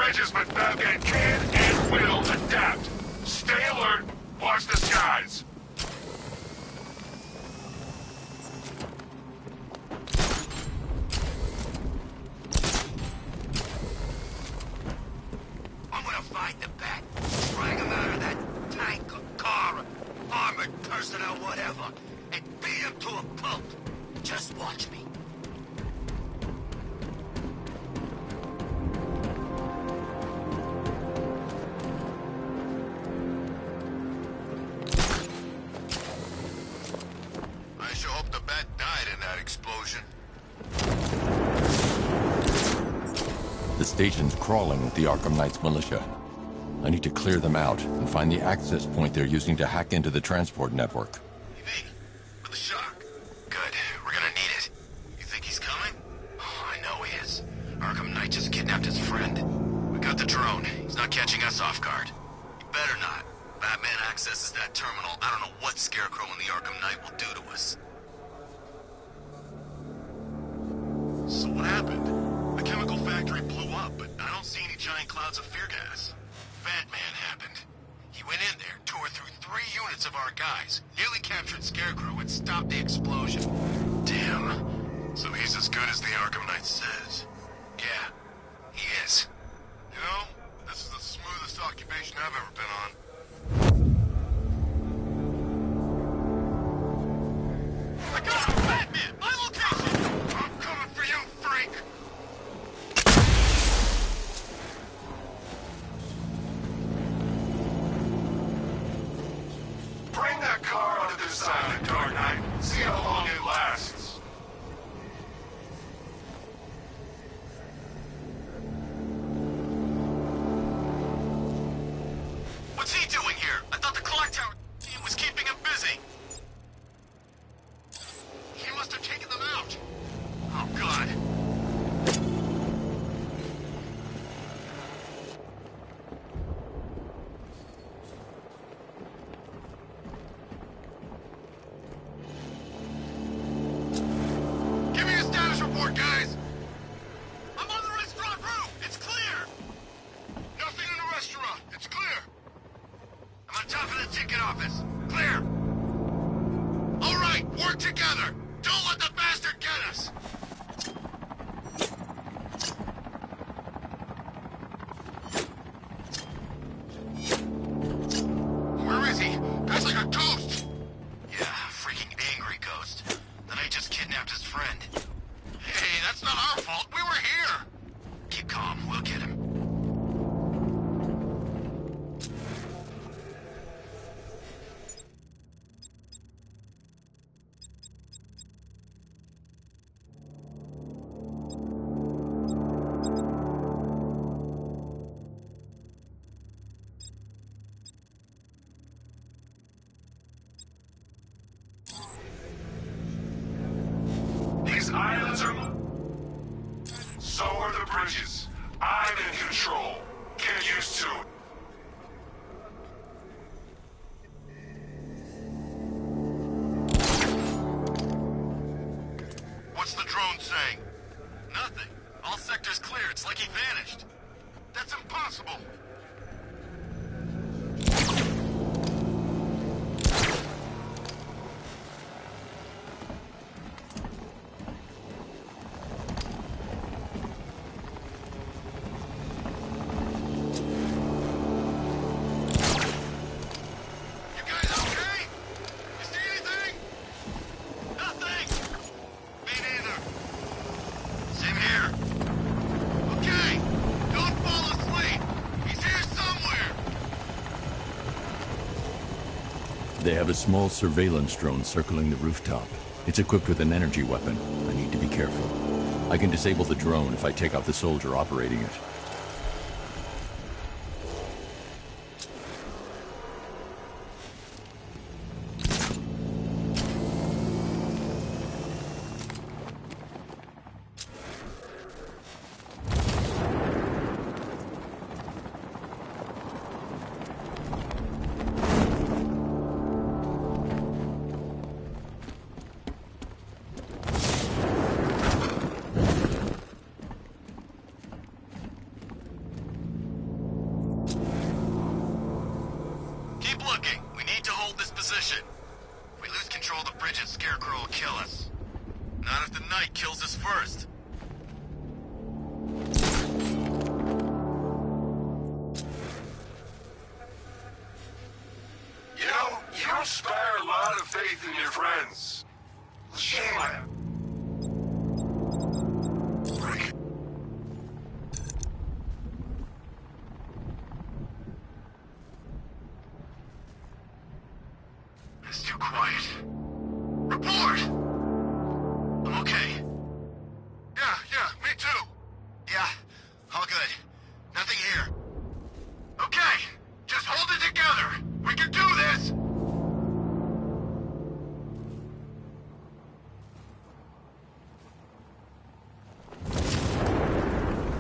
Bridges, but Batman can and will adapt. Stay alert. Watch the skies. I'm gonna find the Bat, drag him out of that tank or car, or armored personnel, whatever, and beat him to a pulp. Just watch me. I sure hope the Bat died in that explosion. The station's crawling with the Arkham Knight's militia. I need to clear them out and find the access point they're using to hack into the transport network. Hey, with a shock. Good. We're gonna need it. You think he's coming? Oh, I know he is. Arkham Knight just kidnapped his friend. We got the drone. He's not catching us off guard. He better not. Batman accesses that terminal. I don't know what Scarecrow and the Arkham Knight will do to us. So what happened? The chemical factory blew up, but I don't see any giant clouds of fear gas. Batman happened. He went in there, tore through 3 units of our guys, nearly captured Scarecrow, and stopped the explosion. Damn. So he's as good as the Arkham Knight says. Yeah, he is. You know, this is the smoothest occupation I've ever been on. I got him! Batman! My location! I'm coming for you, freak! Bring that car onto this island, Dark Knight. See how long it lasts. What's he doing here? I thought the clock tower team was keeping him busy. He must have taken them out. Oh, God. Give me a status report, guys. I'm on the restaurant roof. It's clear. Nothing in the restaurant. It's clear. I'm on top of the ticket office. Clear. All right, work together. Don't let the bastard get us. Where is he? That's like a ghost. Yeah, freaking angry ghost. The Knight just kidnapped his friend. Hey, that's not our fault. We were here. Keep calm. We'll get him. These islands are... So are the bridges. I'm in control. Get used to it. What's the drone saying? Nothing. All sectors clear. It's like he vanished. That's impossible. You guys okay? You see anything? Nothing. Me neither. Same here. Okay, don't fall asleep. He's here somewhere. They have a small surveillance drone circling the rooftop. It's equipped with an energy weapon. I need to be careful. I can disable the drone if I take out the soldier operating it. looking. We need to hold this position. If we lose control of the bridges, Scarecrow will kill us. Not if the Knight kills us first. You know, you inspire a lot of faith in your friends. Shame on him. It's too quiet. Report! I'm okay. Yeah, me too. Yeah, all good. Nothing here. Okay, just hold it together. We can do this!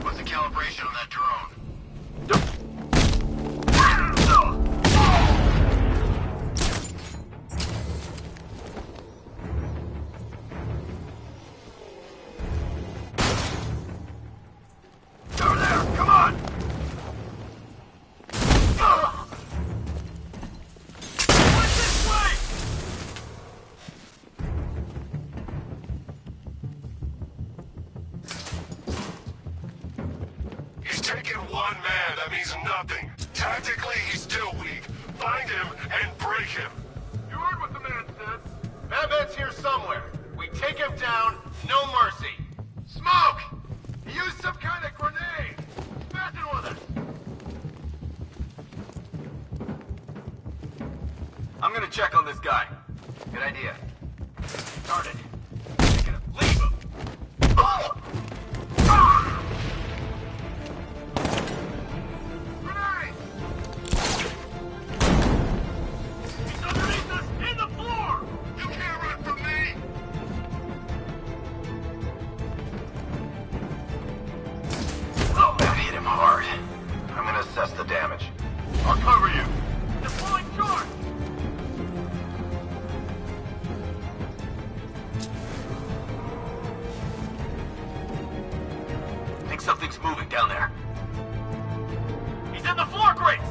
What's the calibration on that drone? Over there, come on! What's this way? He's taken one man, that means nothing. Tactically, he's still weak. Find him and break him. You heard what the man said. Batman's here somewhere. We take him down, no mercy. Smoke! He used some kind of grenade. Smash it with us. I'm gonna check on this guy. Good idea. Start it. Leave him. Oh! Ah! Grenade! He's underneath us, in the floor! You can't run from me! Oh, that hit him hard. I'm gonna assess the damage. I'll cover you. Deploying charge! Think something's moving down there. He's in the floor grates!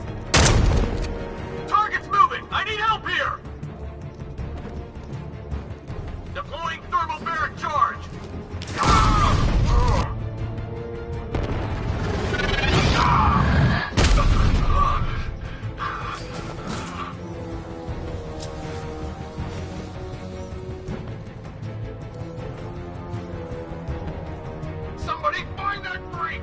Target's moving! I need help here! Deploying thermal barrack charge! Somebody find that freak!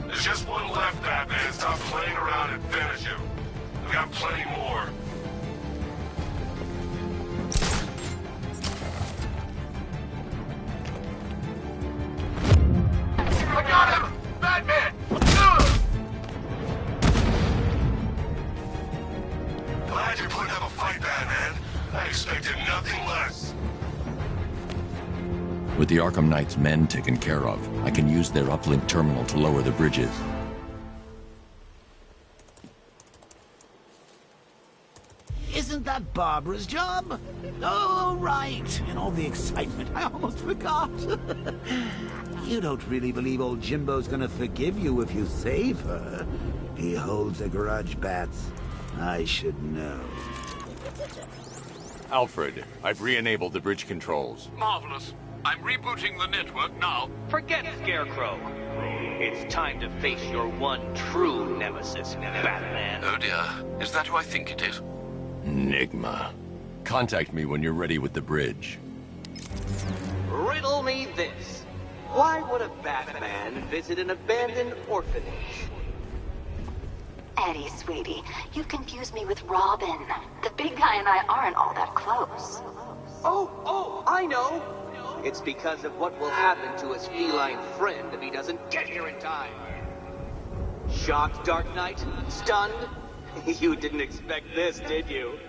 There's just one left, Batman. Stop playing around and finish him. We got plenty more. I got him! Batman! Glad you're putting up a fight, Batman. I expected nothing less. With the Arkham Knight's men taken care of, I can use their uplink terminal to lower the bridges. Isn't that Barbara's job? Oh, right. In all the excitement, I almost forgot. You don't really believe old Jimbo's gonna forgive you if you save her. He holds a grudge, Bats. I should know. Alfred, I've re-enabled the bridge controls. Marvelous. I'm rebooting the network now. Forget Scarecrow. It's time to face your one true nemesis, Batman. Oh dear. Is that who I think it is? Enigma. Contact me when you're ready with the bridge. Riddle me this. Why would a Batman visit an abandoned orphanage? Eddie, sweetie, you confused me with Robin. The big guy and I aren't all that close. Oh, I know. It's because of what will happen to his feline friend if he doesn't get here in time. Shocked, Dark Knight? Stunned? You didn't expect this, did you?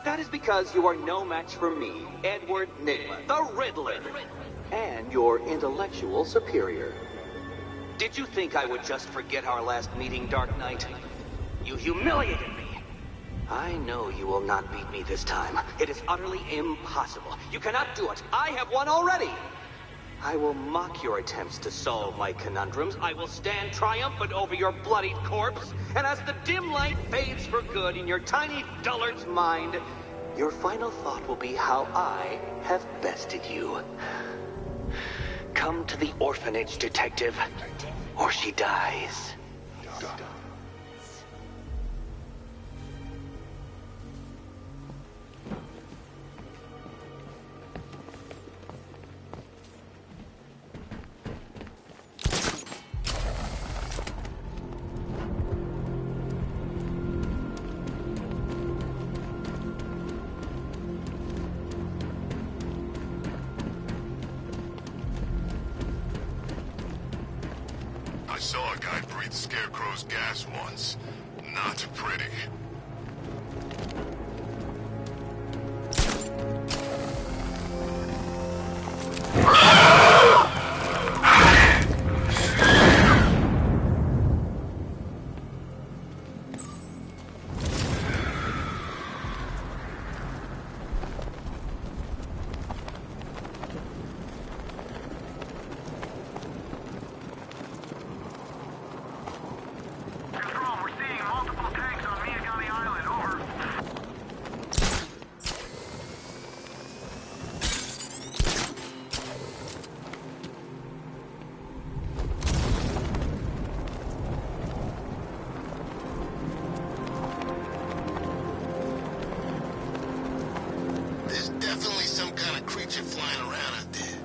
That is because you are no match for me, Edward Nygma, the Riddler, and your intellectual superior. Did you think I would just forget our last meeting, Dark Knight? You humiliated me. I know you will not beat me this time. It is utterly impossible. You cannot do it. I have won already. I will mock your attempts to solve my conundrums. I will stand triumphant over your bloodied corpse. And as the dim light fades for good in your tiny dullard's mind, your final thought will be how I have bested you. Come to the orphanage, detective, or she dies. I saw a guy breathe Scarecrow's gas once. Not pretty. There's definitely some kind of creature flying around out there.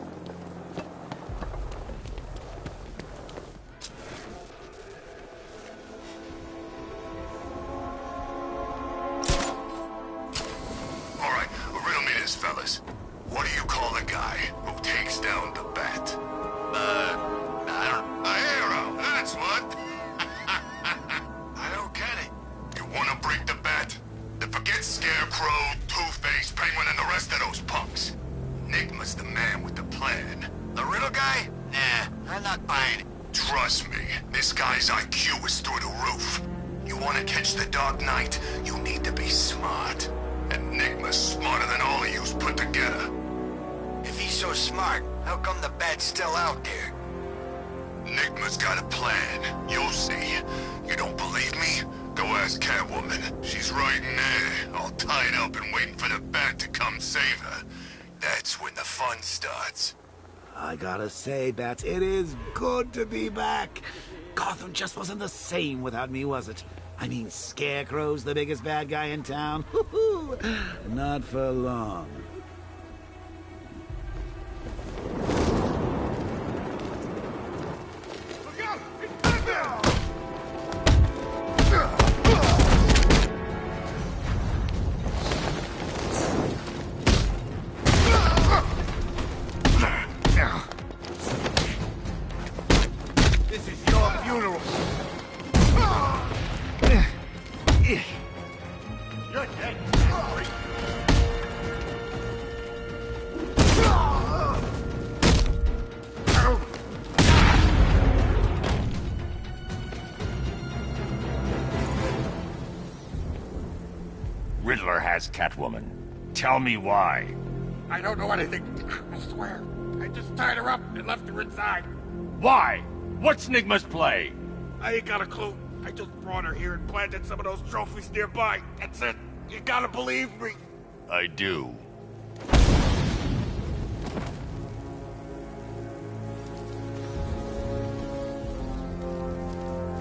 All right, riddle me this, fellas. What do you call the guy who takes down the bat? A hero, that's what. I don't get it. You wanna break the bat? Then forget Scarecrow, Two-Face, Penguin, and the rest of those punks. Enigma's the man with the plan. The riddle guy? Nah, I'm not buying it. Trust me, this guy's IQ is through the roof. You wanna catch the Dark Knight, you need to be smart. Enigma's smarter than all of yous put together. If he's so smart, how come the bat's still out there? Enigma's got a plan. You'll see. You don't believe me? Go ask Catwoman. She's right in there, all tied up and waiting for the bat to come save her. That's when the fun starts. I gotta say, Bats, it is good to be back. Gotham just wasn't the same without me, was it? I mean, Scarecrow's the biggest bad guy in town. Not for long. This is your funeral. You're dead. Riddler has Catwoman. Tell me why. I don't know anything. I swear. I just tied her up and left her inside. Why? What's Nigma's play? I ain't got a clue. I just brought her here and planted some of those trophies nearby. That's it. You gotta believe me. I do.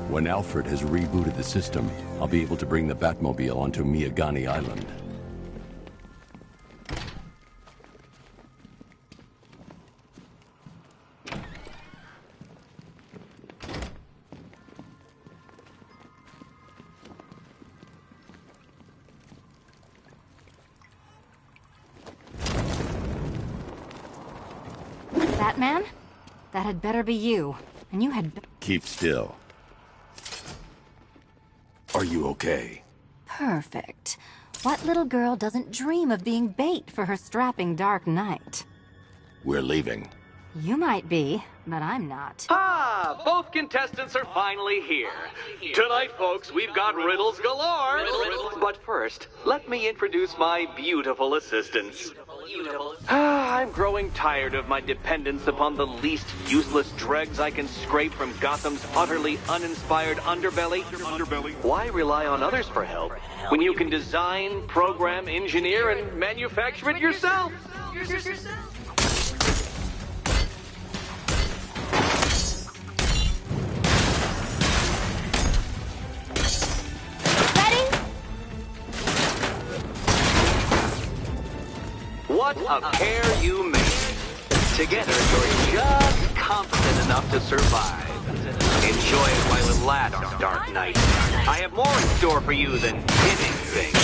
When Alfred has rebooted the system, I'll be able to bring the Batmobile onto Miagani Island. Batman? That had better be you. And you had... Keep still. Are you okay? Perfect. What little girl doesn't dream of being bait for her strapping Dark Knight? We're leaving. You might be, but I'm not. Ah, both contestants are finally here. Tonight, folks, we've got riddles galore. But first, let me introduce my beautiful assistants. I'm growing tired of my dependence upon the least useless dregs I can scrape from Gotham's utterly uninspired underbelly. Why rely on others for help when you can design, program, engineer, and manufacture it yourself? What a pair you make. Together, you're just competent enough to survive. Enjoy it while it lasts, Dark Knight. I have more in store for you than hitting things.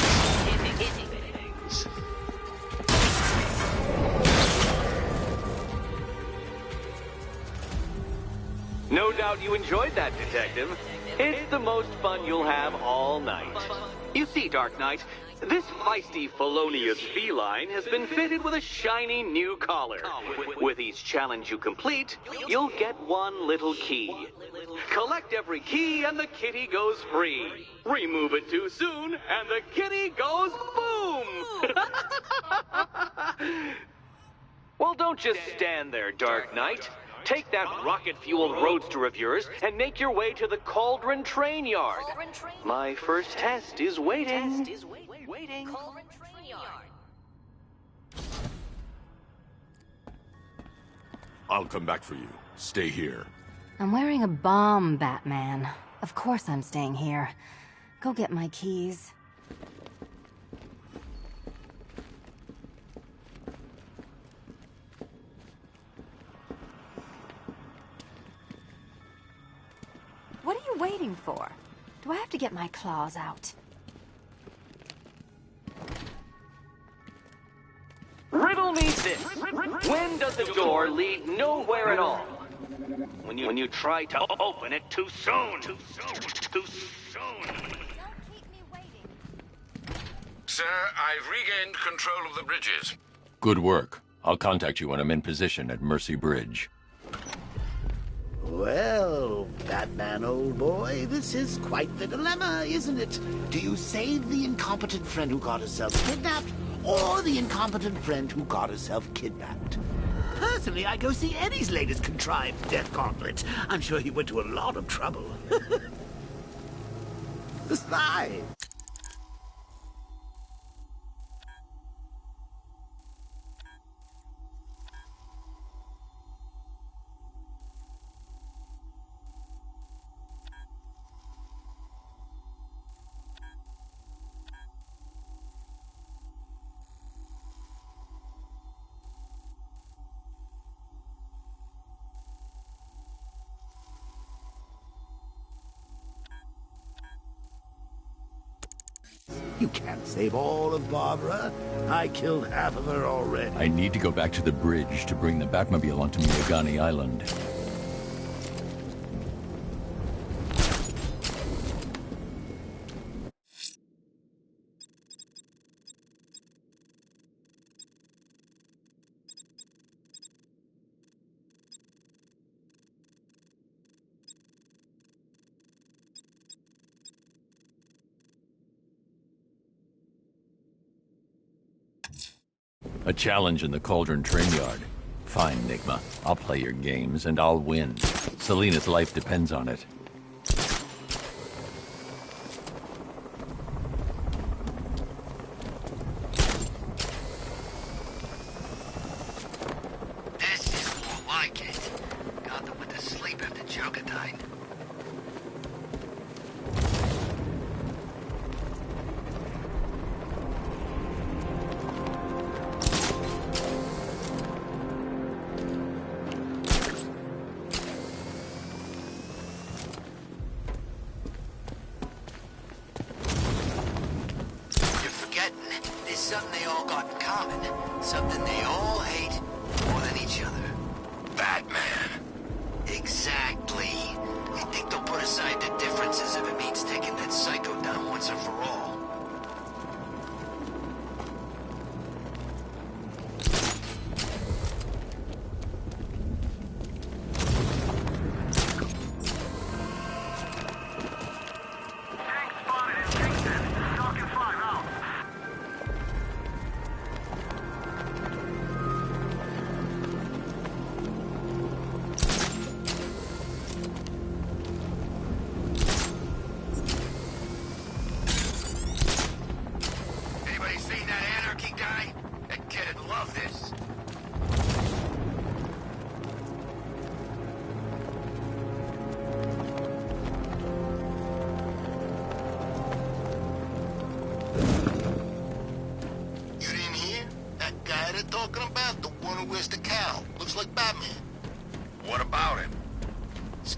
No doubt you enjoyed that, Detective. It's the most fun you'll have all night. You see, Dark Knight, this feisty, felonious feline has been fitted with a shiny new collar. With each challenge you complete, you'll get one little key. Collect every key and the kitty goes free. Remove it too soon and the kitty goes boom! Well, don't just stand there, Dark Knight. Take that rocket-fueled roadster of yours and make your way to the Cauldron Train Yard. My first test is waiting. I'll come back for you. Stay here. I'm wearing a bomb, Batman. Of course I'm staying here. Go get my keys. What are you waiting for? Do I have to get my claws out? Riddle me this. When does the door lead nowhere at all? When you try to open it too soon. Too soon. Sir, I've regained control of the bridges. Good work. I'll contact you when I'm in position at Mercy Bridge. Well, Batman, old boy, this is quite the dilemma, isn't it? Do you save the incompetent friend who got herself kidnapped, or the incompetent friend who got herself kidnapped? Personally, I'd go see Eddie's latest contrived death gauntlet. I'm sure he went to a lot of trouble. Besides... You can't save all of Barbara. I killed half of her already. I need to go back to the bridge to bring the Batmobile onto Miagani Island. A challenge in the Cauldron Train Yard. Fine, Nigma. I'll play your games, and I'll win. Selina's life depends on it. This is more like it. Gotham went to sleep after Joker died.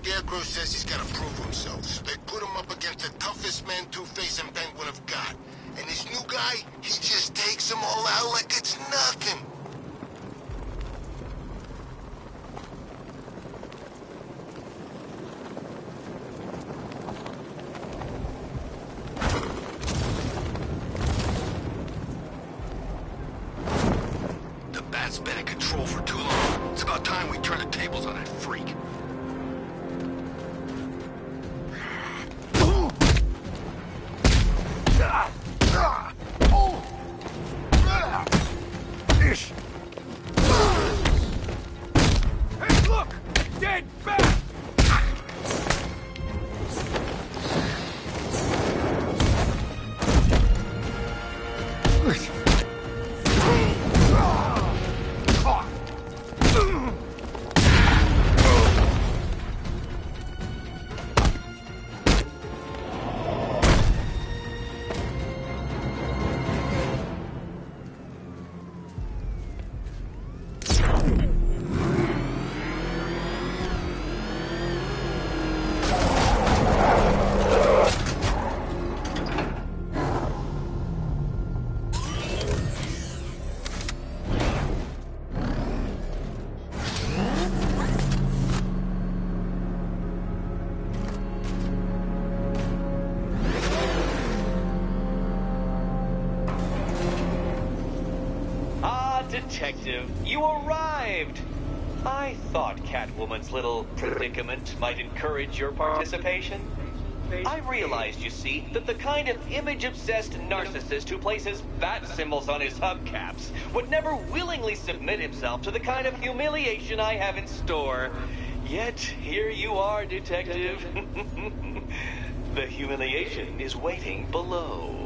Scarecrow says he's gotta prove himself, so they put him up against the toughest man Two-Face and Penguin have got. And this new guy, he just takes them all out like it's nothing. The Bat's been in control for too long. It's about time we turn the tables on that freak. Hey, look! A dead bat! Detective, you arrived! I thought Catwoman's little predicament might encourage your participation. I realized, you see, that the kind of image-obsessed narcissist who places bat symbols on his hubcaps would never willingly submit himself to the kind of humiliation I have in store. Yet, here you are, Detective. The humiliation is waiting below.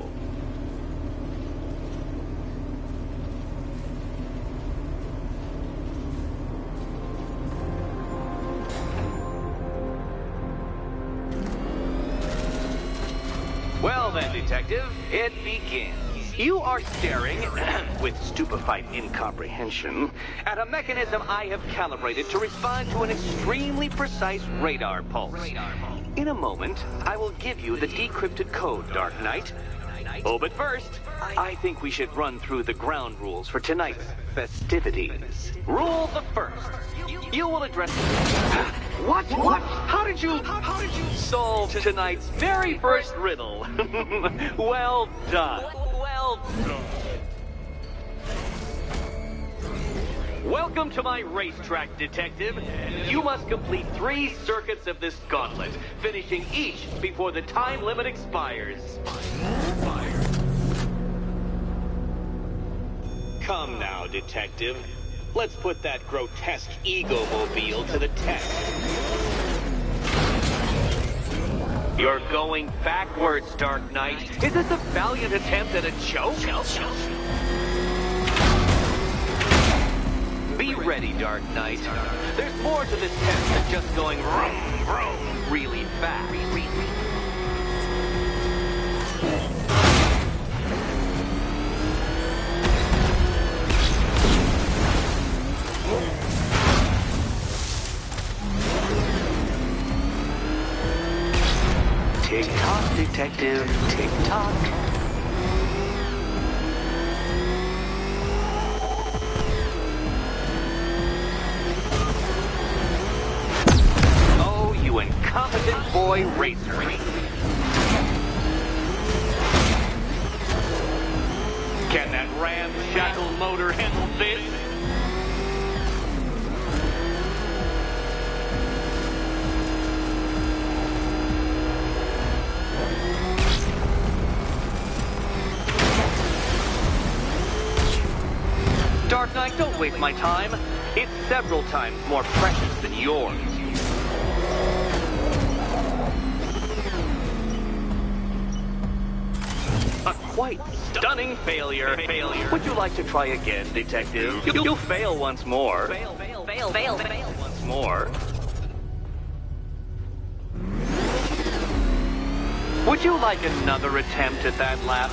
Well then, Detective, it begins. You are staring, with stupefied incomprehension, at a mechanism I have calibrated to respond to an extremely precise radar pulse. In a moment, I will give you the decrypted code, Dark Knight. Oh, but first, I think we should run through the ground rules for tonight's festivities. Rule the first. You will address... What? How did you solve tonight's very first riddle? Well done. Well done. Welcome to my racetrack, Detective. You must complete 3 circuits of this gauntlet, finishing each before the time limit expires. Come now, Detective. Let's put that grotesque ego-mobile to the test. You're going backwards, Dark Knight. Is this a valiant attempt at a joke? Be ready, Dark Knight. There's more to this test than just going vroom, vroom really fast. Tick-tock, Detective, tick-tock. Oh, you incompetent boy racer. Can that ramshackle motor handle this? Dark Knight, don't waste my time. It's several times more precious than yours. A quite stunning failure. Would you like to try again, Detective? You'll fail once more. Fail once more. Would you like another attempt at that lap?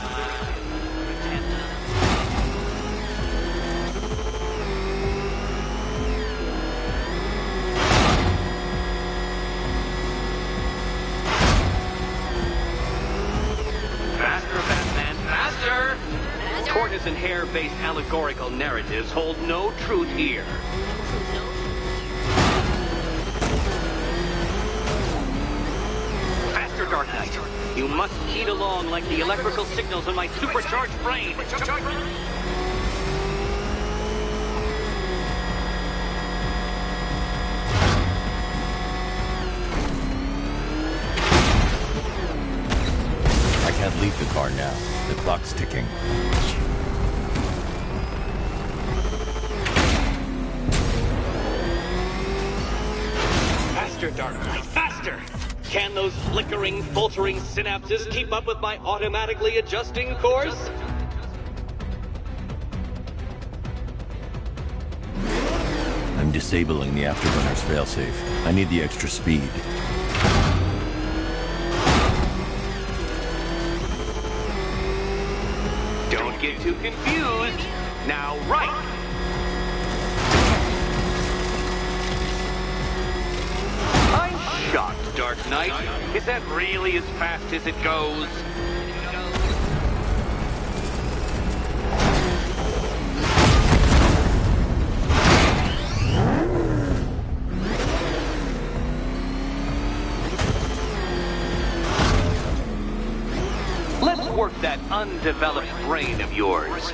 horse and hair-based allegorical narratives hold no truth here. Faster, Dark Knight. You must heed along like the electrical signals in my supercharged brain. I can't leave the car now. The clock's ticking. Faster, Dark Knight, faster! Can those flickering, faltering synapses keep up with my automatically adjusting course? I'm disabling the afterburner's failsafe. I need the extra speed. Don't get too confused. Now, right! I'm shocked, Dark Knight. Is that really as fast as it goes? Let's work that undeveloped brain of yours.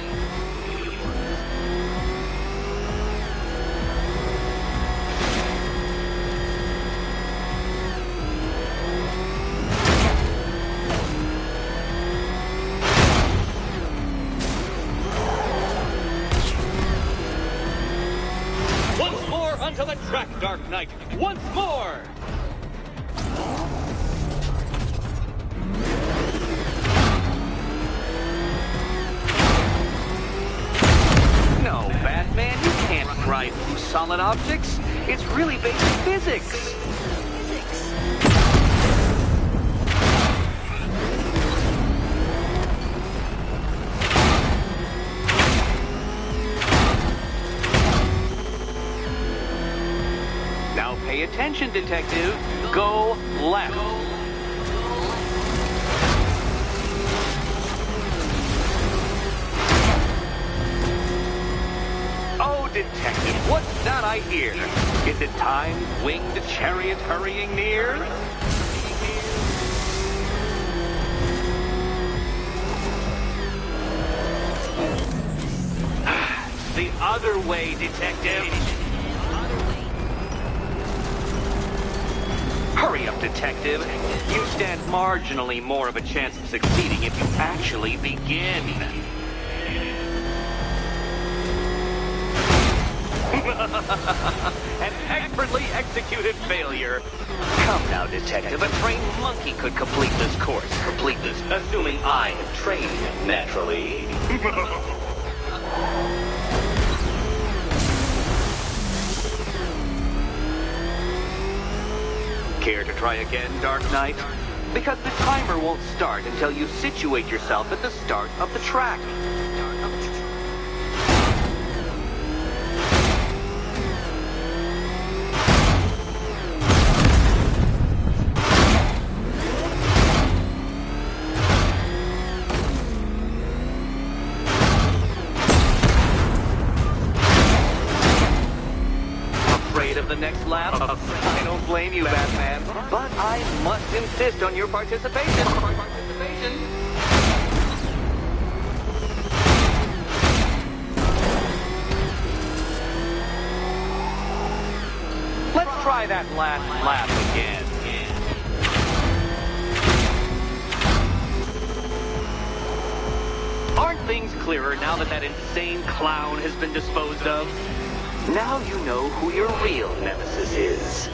Once more onto the track, Dark Knight. Once more! No, Batman, you can't ride through solid objects. It's really basic physics. Now pay attention, Detective. Go left. Detective, what's that I hear? Is it time's winged chariot hurrying near? The other way, Detective. Hurry up, Detective. You stand marginally more of a chance of succeeding if you actually begin. An expertly executed failure. Come now, Detective. A trained monkey could complete this course. Assuming I have trained him, naturally. Care to try again, Dark Knight? Because the timer won't start until you situate yourself at the start of the track. The next lap? I don't blame you, Batman, but I must insist on your participation. Let's try that last lap again. Aren't things clearer now that that insane clown has been disposed of? Now you know who your real nemesis is.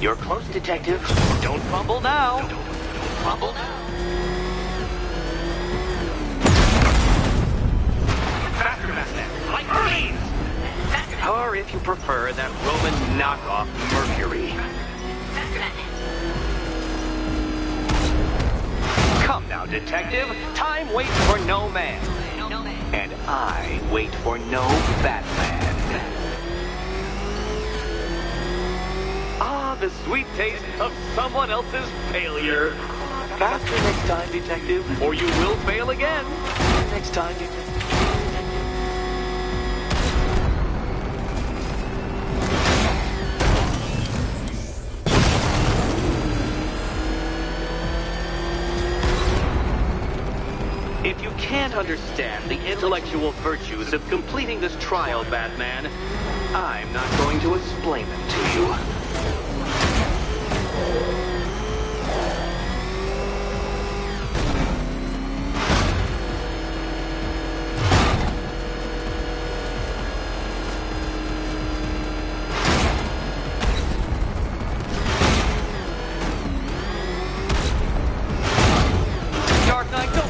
You're close, Detective. Don't fumble now. Don't fumble now. Or if you prefer, that Roman knockoff Mercury. now, Detective. Time waits for no man. And I wait for no Batman. Ah, the sweet taste of someone else's failure. Faster next time, Detective, or you will fail again. Next time, If you can't understand the intellectual virtues of completing this trial, Batman, I'm not going to explain them to you.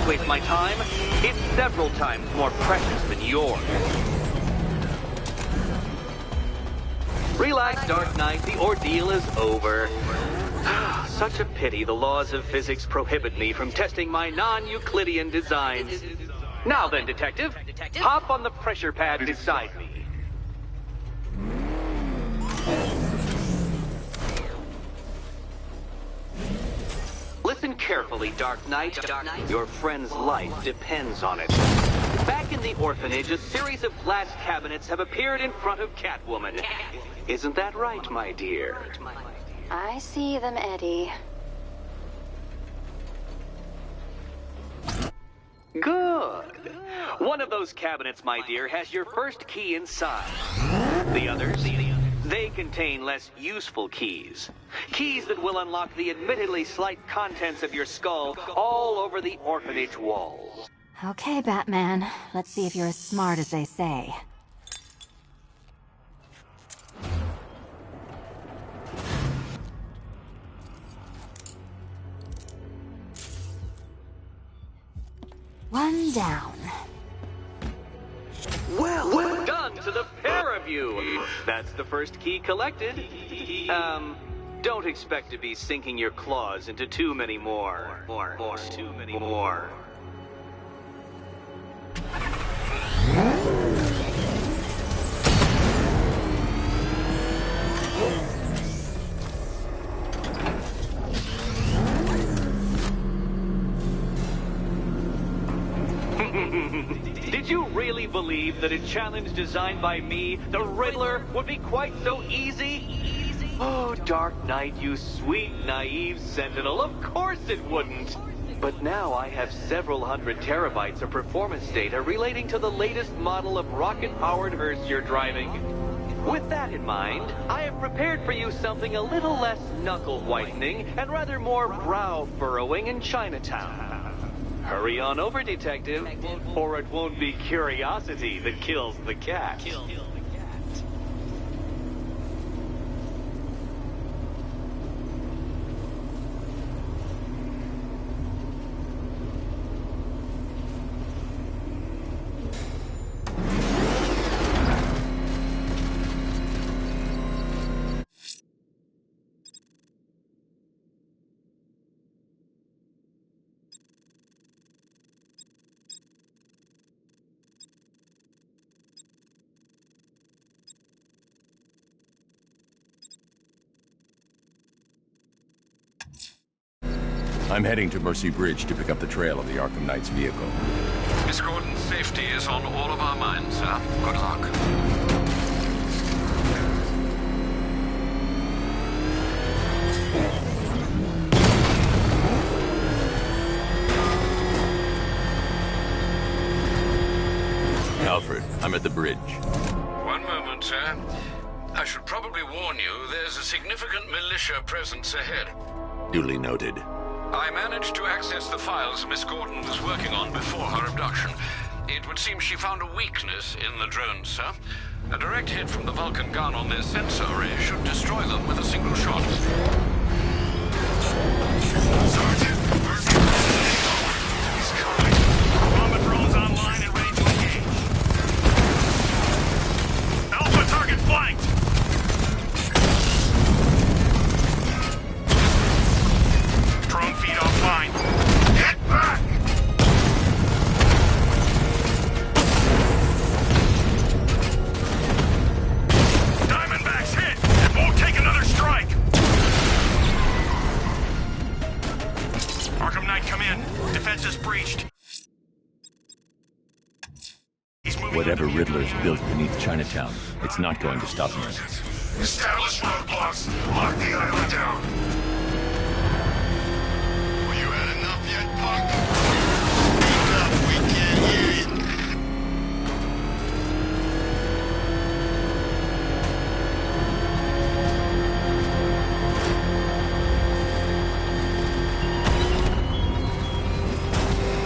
Waste my time. It's several times more precious than yours. Relax, Dark Knight. The ordeal is over. Such a pity the laws of physics prohibit me from testing my non-Euclidean designs. Now then, Detective, hop on the pressure pad beside me. Listen carefully, Dark Knight. Your friend's life depends on it. Back in the orphanage, a series of glass cabinets have appeared in front of Catwoman. Isn't that right, my dear? I see them, Eddie. Good. One of those cabinets, my dear, has your first key inside. The others, they contain less useful keys. Keys that will unlock the admittedly slight contents of your skull all over the orphanage walls. Okay, Batman. Let's see if you're as smart as they say. One down. Well done to the pair of you. That's the first key collected. Don't expect to be sinking your claws into too many more. Too many more. Did you really believe that a challenge designed by me, the Riddler, would be quite so easy? Oh, Dark Knight, you sweet, naive sentinel, of course it wouldn't. But now I have several hundred terabytes of performance data relating to the latest model of rocket-powered hearse you're driving. With that in mind, I have prepared for you something a little less knuckle-whitening and rather more brow-furrowing in Chinatown. Hurry on over, Detective, or it won't be curiosity that kills the cat. I'm heading to Mercy Bridge to pick up the trail of the Arkham Knight's vehicle. Miss Gordon's safety is on all of our minds, sir. Good luck. Alfred, I'm at the bridge. One moment, sir. I should probably warn you, there's a significant militia presence ahead. Duly noted. I managed to access the files Miss Gordon was working on before her abduction. It would seem she found a weakness in the drones, sir. A direct hit from the Vulcan gun on their sensor array should destroy them with a single shot. Sergeant, he's coming. Bomber drones online and ready to engage. Alpha target flanked. Drone feed offline. Get back! breached. He's moving. Whatever Riddler's built beneath Chinatown, it's not going to stop me. Establish roadblocks. Lock the island down. Well, you had enough yet, punk? Speak up, we can't hear you.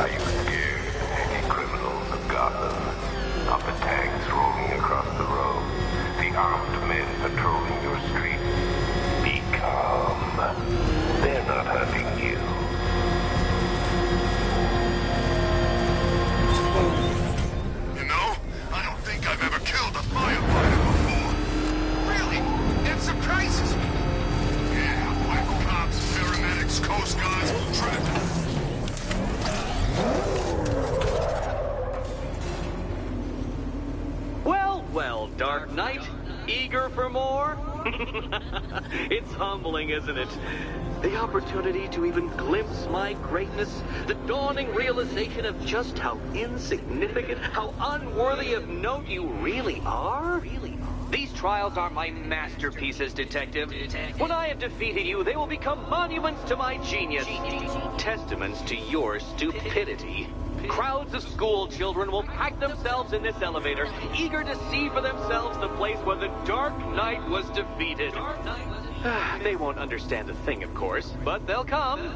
Are you scared, any criminals of Gotham? Of the tanks rolling across the road? The armed men patrolling your streets? Be calm. They're not hurting you. You know, I don't think I've ever killed a firefighter before. Really? That surprises me. Yeah, whack cops, paramedics, coast guards, traffic. Well, Dark Knight, eager for more? It's humbling, isn't it? The opportunity to even glimpse my greatness, the dawning realization of just how insignificant, how unworthy of note you really are? These trials are my masterpieces, Detective. When I have defeated you, they will become monuments to my genius, testaments to your stupidity. Crowds of school children will pack themselves in this elevator, eager to see for themselves the place where the Dark Knight was defeated. They won't understand a thing, of course, but they'll come.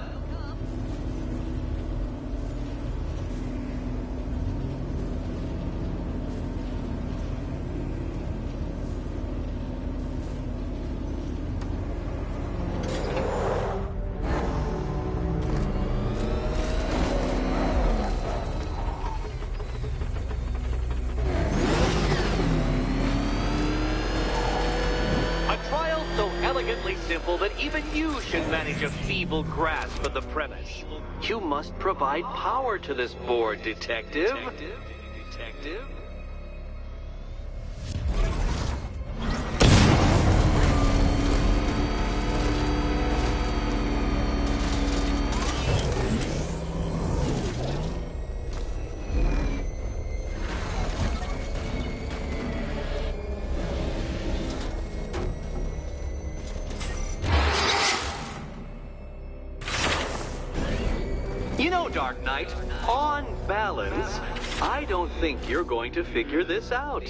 Simple that even you should manage a feeble grasp of the premise. You must provide power to this board, Detective. Detective? You know, Dark Knight, on balance, I don't think you're going to figure this out.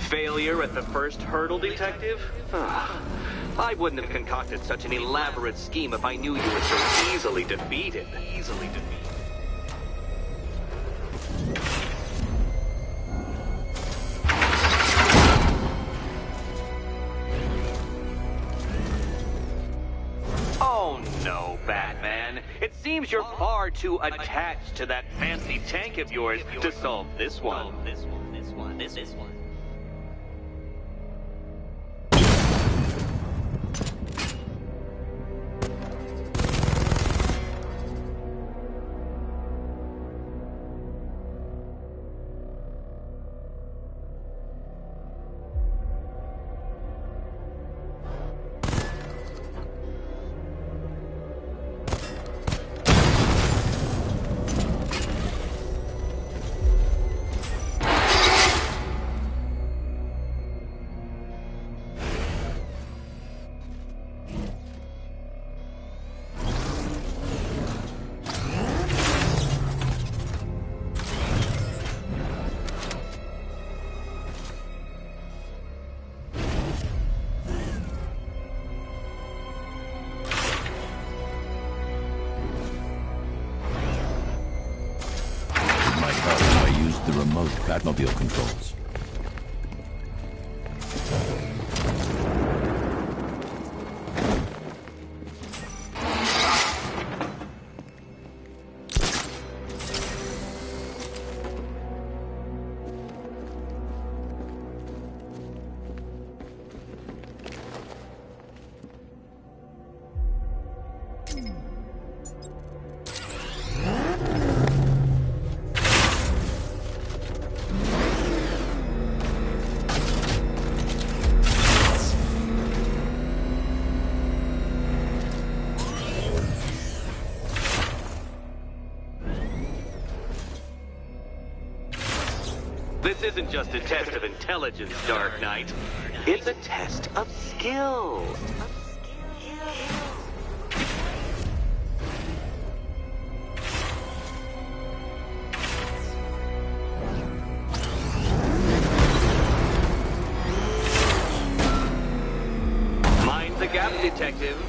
Failure at the first hurdle, Detective? I wouldn't have concocted such an elaborate scheme if I knew you were so easily defeated. Oh no, Batman. It seems you're far too attached to that fancy tank of yours to solve this one. This one. Batmobile controls. This isn't just a test of intelligence, Dark Knight. It's a test of skill. Mind the gap, detective.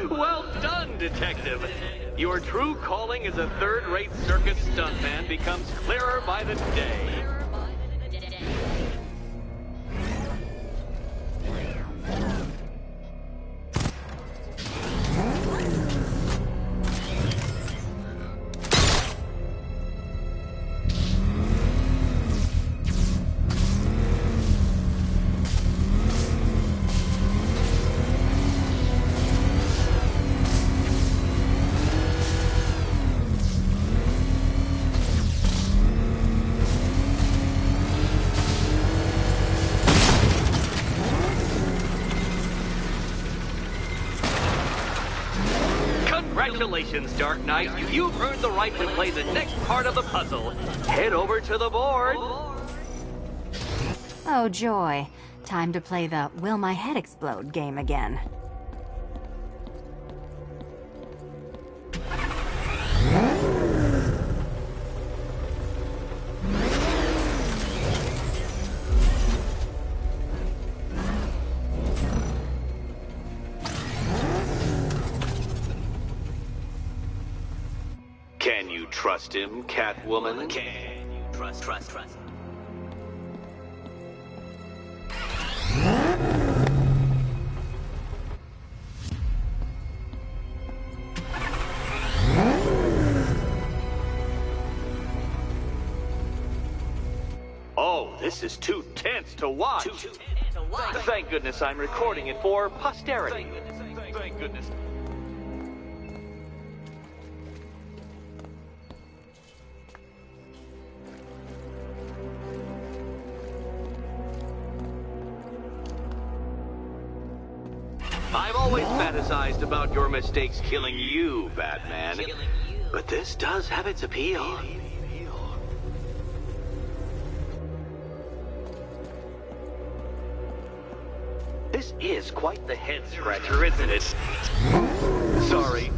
Well done, Detective. Your true calling as a third-rate circus stuntman becomes clearer by the day. Congratulations, Dark Knight. You've earned the right to play the next part of the puzzle. Head over to the board. Oh, joy. Time to play the Will My Head Explode game again. Can you trust him, Catwoman? Can you trust? Oh, this is too tense to watch. Thank goodness I'm recording it for posterity. Thank goodness. I've always fantasized about your mistakes killing you, Batman. But this does have its appeal. This is quite the head-scratcher, isn't it? Sorry.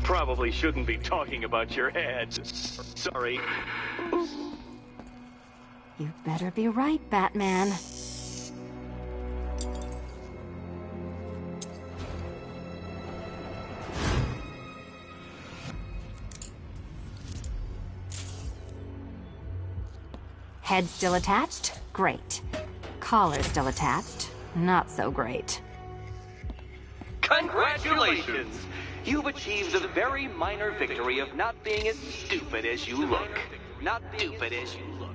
Probably shouldn't be talking about your head. Sorry. You better be right, Batman. Head still attached? Great. Collar still attached? Not so great. Congratulations! You've achieved the very minor victory of not being as stupid as you look. Not stupid as you look.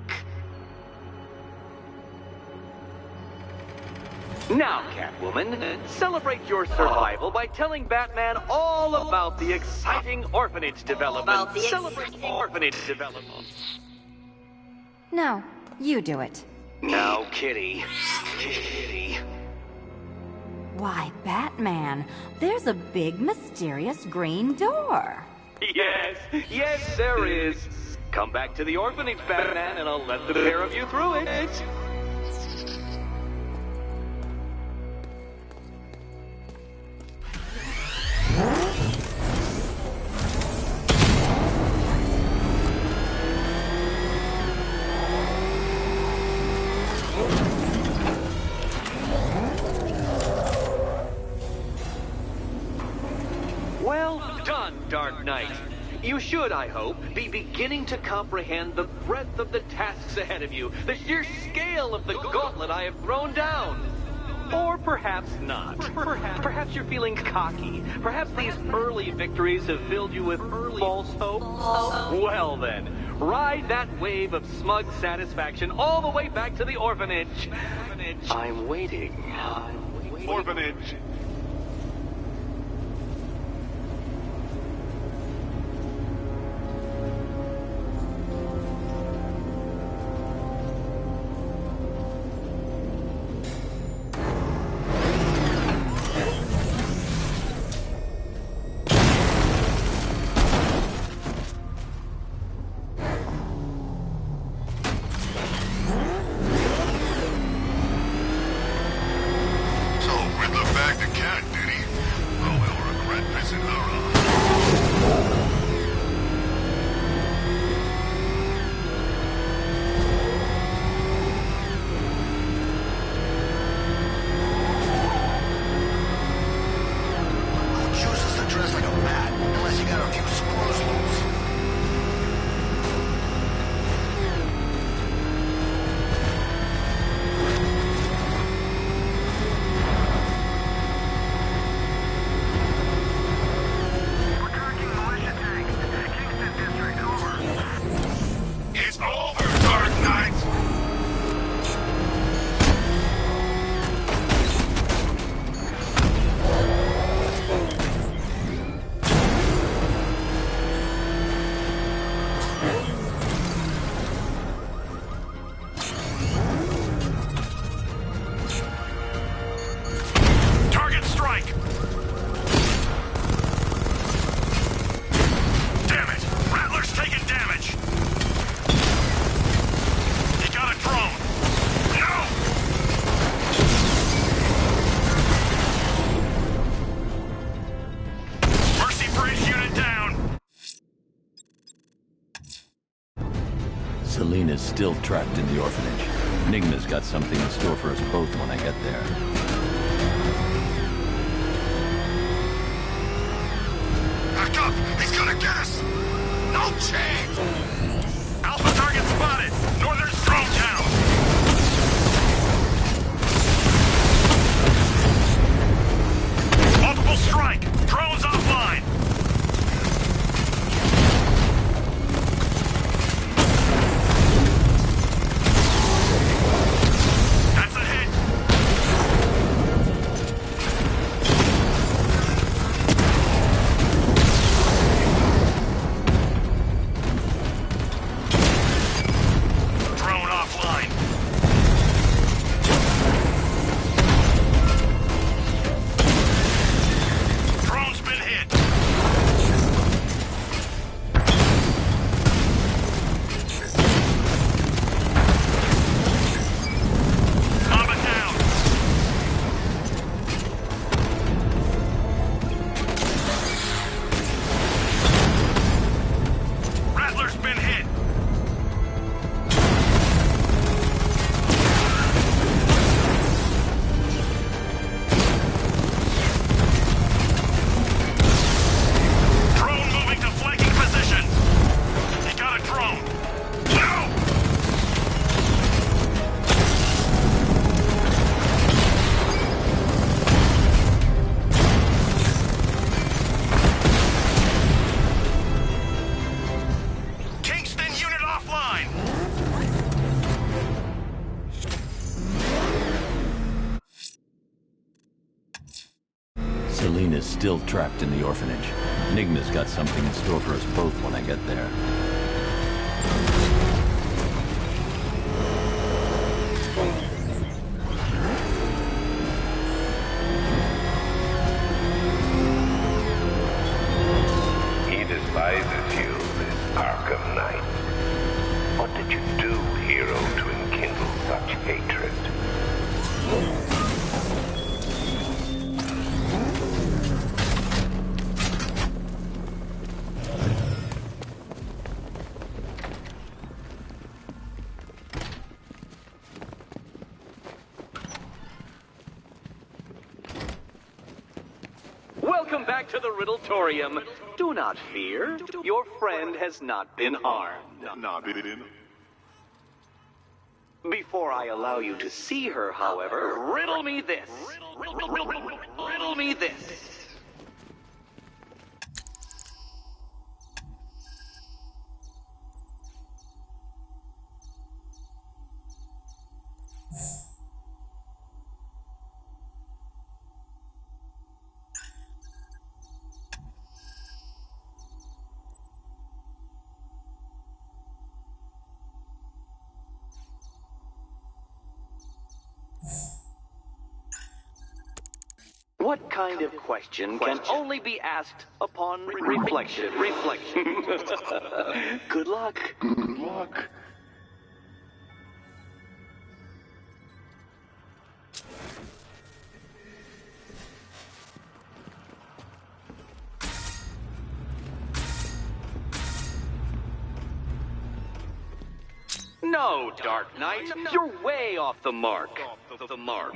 Now, Catwoman, celebrate your survival by telling Batman all about the exciting orphanage development. Celebrate orphanage development. No, you do it. Now, Kitty. Kitty. Why, Batman, there's a big, mysterious green door. Yes, there is. Come back to the orphanage, Batman, and I'll let the pair of you through it. Well done, Dark Knight. You should, I hope, be beginning to comprehend the breadth of the tasks ahead of you, the sheer scale of the gauntlet I have thrown down. Or perhaps not. Perhaps you're feeling cocky. Perhaps these early victories have filled you with false hope. Well then, ride that wave of smug satisfaction all the way back to the orphanage. I'm waiting. Orphanage. Selina's still trapped in the orphanage. Nigma's got something in store for us both when I get there. Back up! He's gonna get us! No chance! Alpha target spotted! Northern Strong Town! Multiple strike! Drones offline! That's a hit! Selena's still trapped in the orphanage. Nigma's got something in store for us both when I get there. He despises you, this Arkham Knight. What did you do, hero, to enkindle such hatred? Welcome back to the Riddletorium. Do not fear. Your friend has not been harmed. Before I allow you to see her, however, riddle me this. Riddle me this. What kind of question can only be asked upon reflection? Good luck. Good luck. No, Dark Knight, you're way off the mark. The mark.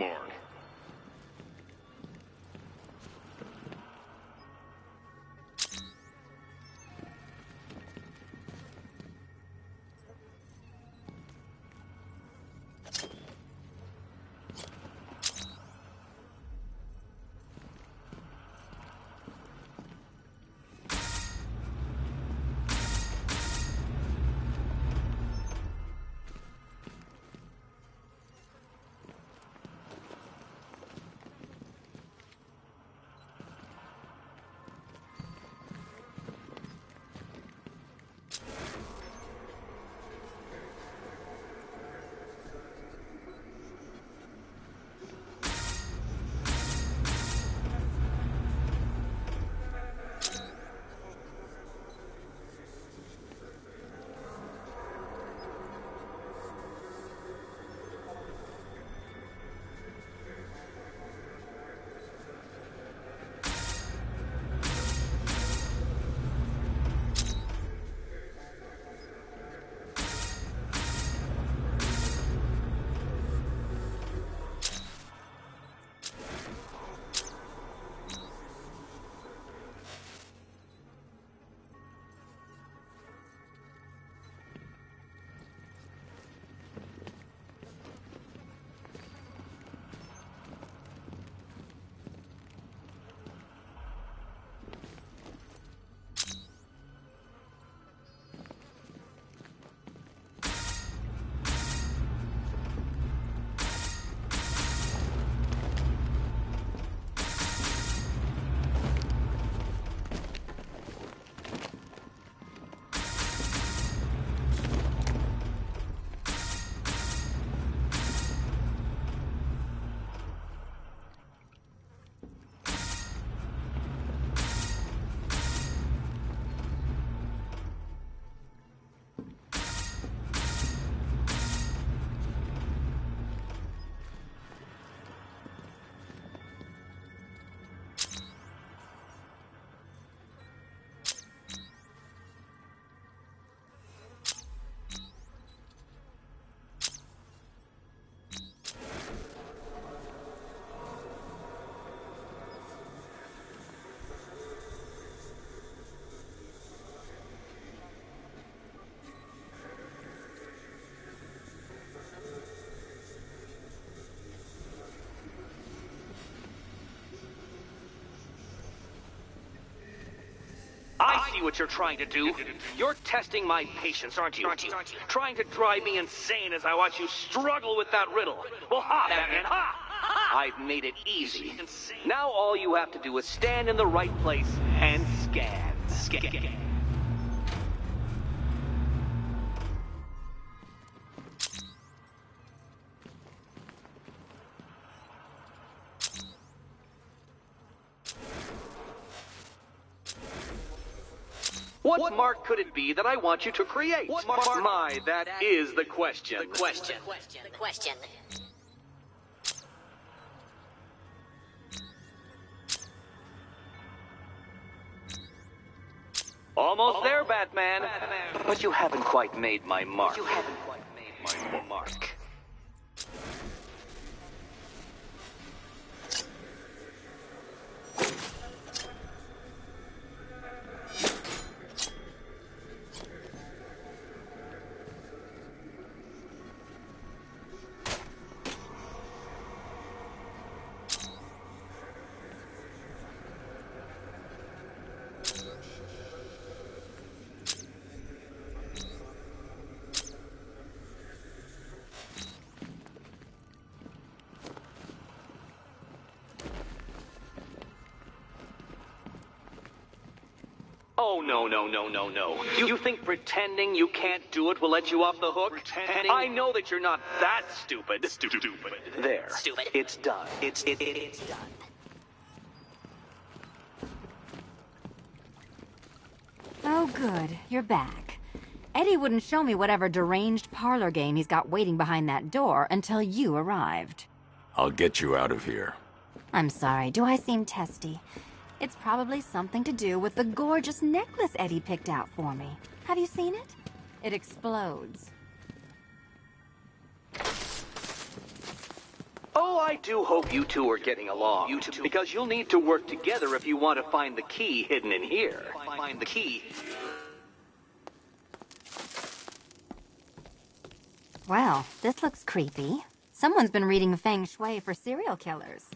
I see what you're trying to do. You're testing my patience, aren't you? Trying to drive me insane as I watch you struggle with that riddle. Well, ha, Batman, ha! I've made it easy. Now all you have to do is stand in the right place and scan. What mark could it be that I want you to create? What mark? My, that is the question. The question. Almost there, Batman. But you haven't quite made my mark. Oh, no. You think pretending you can't do it will let you off the hook? I know that you're not that stupid. There. Stupid. It's done. It's done. Oh, good. You're back. Eddie wouldn't show me whatever deranged parlor game he's got waiting behind that door until you arrived. I'll get you out of here. I'm sorry, do I seem testy? It's probably something to do with the gorgeous necklace Eddie picked out for me. Have you seen it? It explodes. Oh, I do hope you two are getting along. Because you'll need to work together if you want to find the key hidden in here. Find the key. Well, this looks creepy. Someone's been reading Feng Shui for serial killers.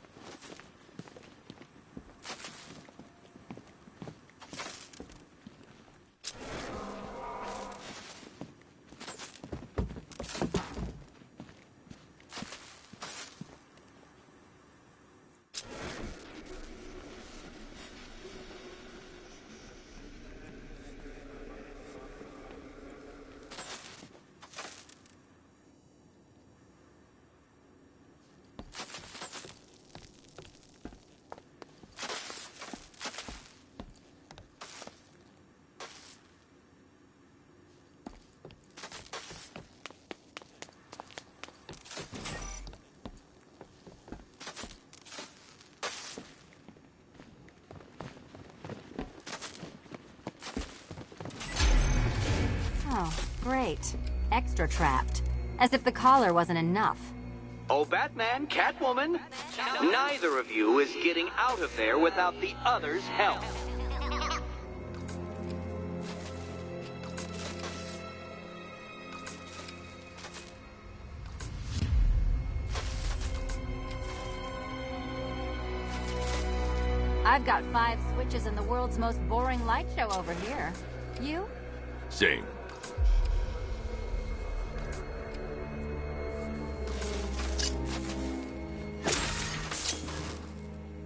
Oh, great. Extra trapped. As if the collar wasn't enough. Oh, Batman, Catwoman, neither of you is getting out of there without the other's help. I've got 5 switches in the world's most boring light show over here. You? Same.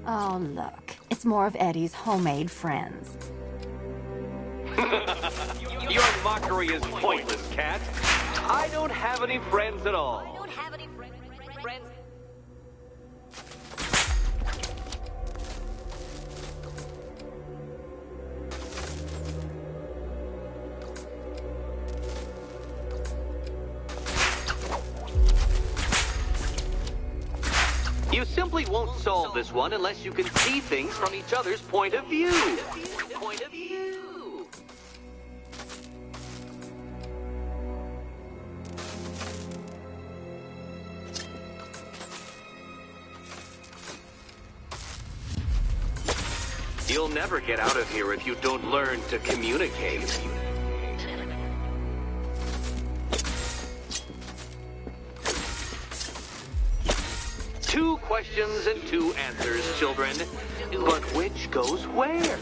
Oh, look. It's more of Eddie's homemade friends. Your mockery is pointless, Cat. I don't have any friends at all. I don't have any friends. You simply won't solve this one unless you can see things from each other's point of view. You'll never get out of here if you don't learn to communicate. Two questions and 2 answers, children. But which goes where?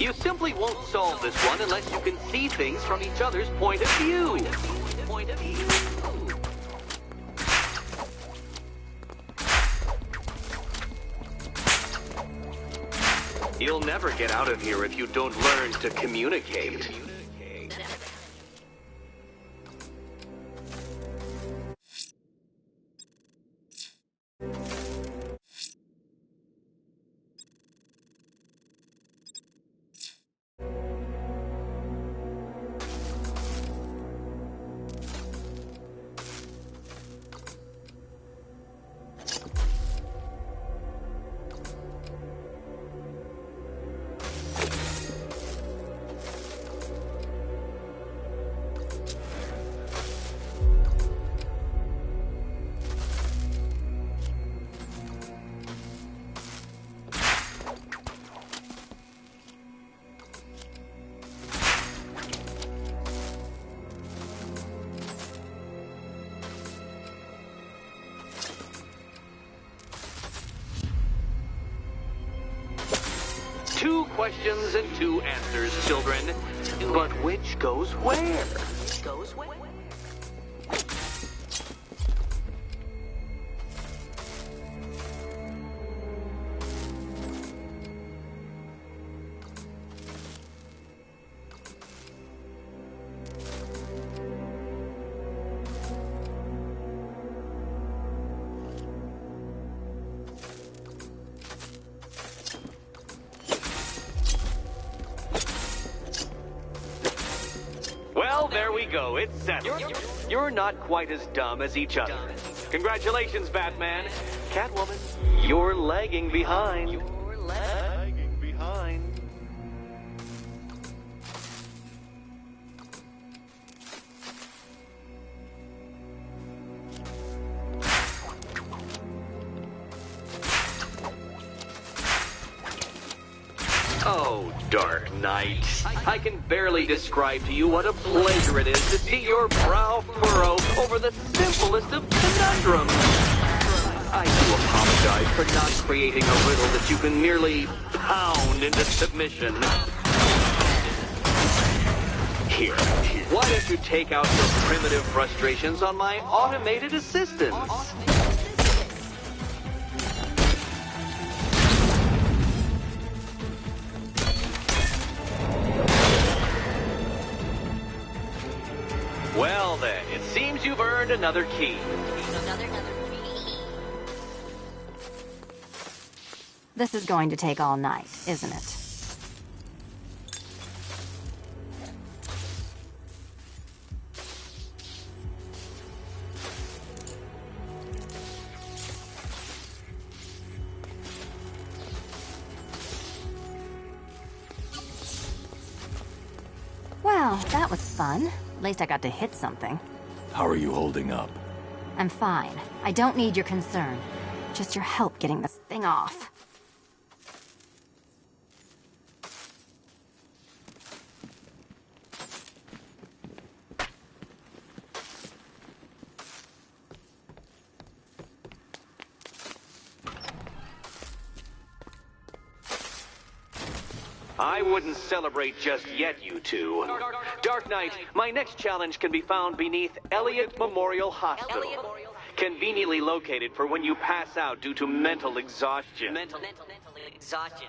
You simply won't solve this one unless you can see things from each other's point of view. You'll never get out of here if you don't learn to communicate. Two questions and two answers, children. But which goes where? Well, there we go. It's settled. You're not quite as dumb as each other. Congratulations, Batman. Catwoman, you're lagging behind. Oh, Dark Knight. I can barely describe to you what a pleasure it is to see your brow furrow over the simplest of conundrums. I do apologize for not creating a riddle that you can merely pound into submission. Here, why don't you take out your primitive frustrations on my automated assistants? Well then, it seems you've earned another key. This is going to take all night, isn't it? Well, that was fun. At least I got to hit something. How are you holding up? I'm fine. I don't need your concern. Just your help getting this thing off. I wouldn't celebrate just yet, you two. Dark Knight, my next challenge can be found beneath Elliott Memorial Hospital. Conveniently located for when you pass out due to mental exhaustion. Mental exhaustion.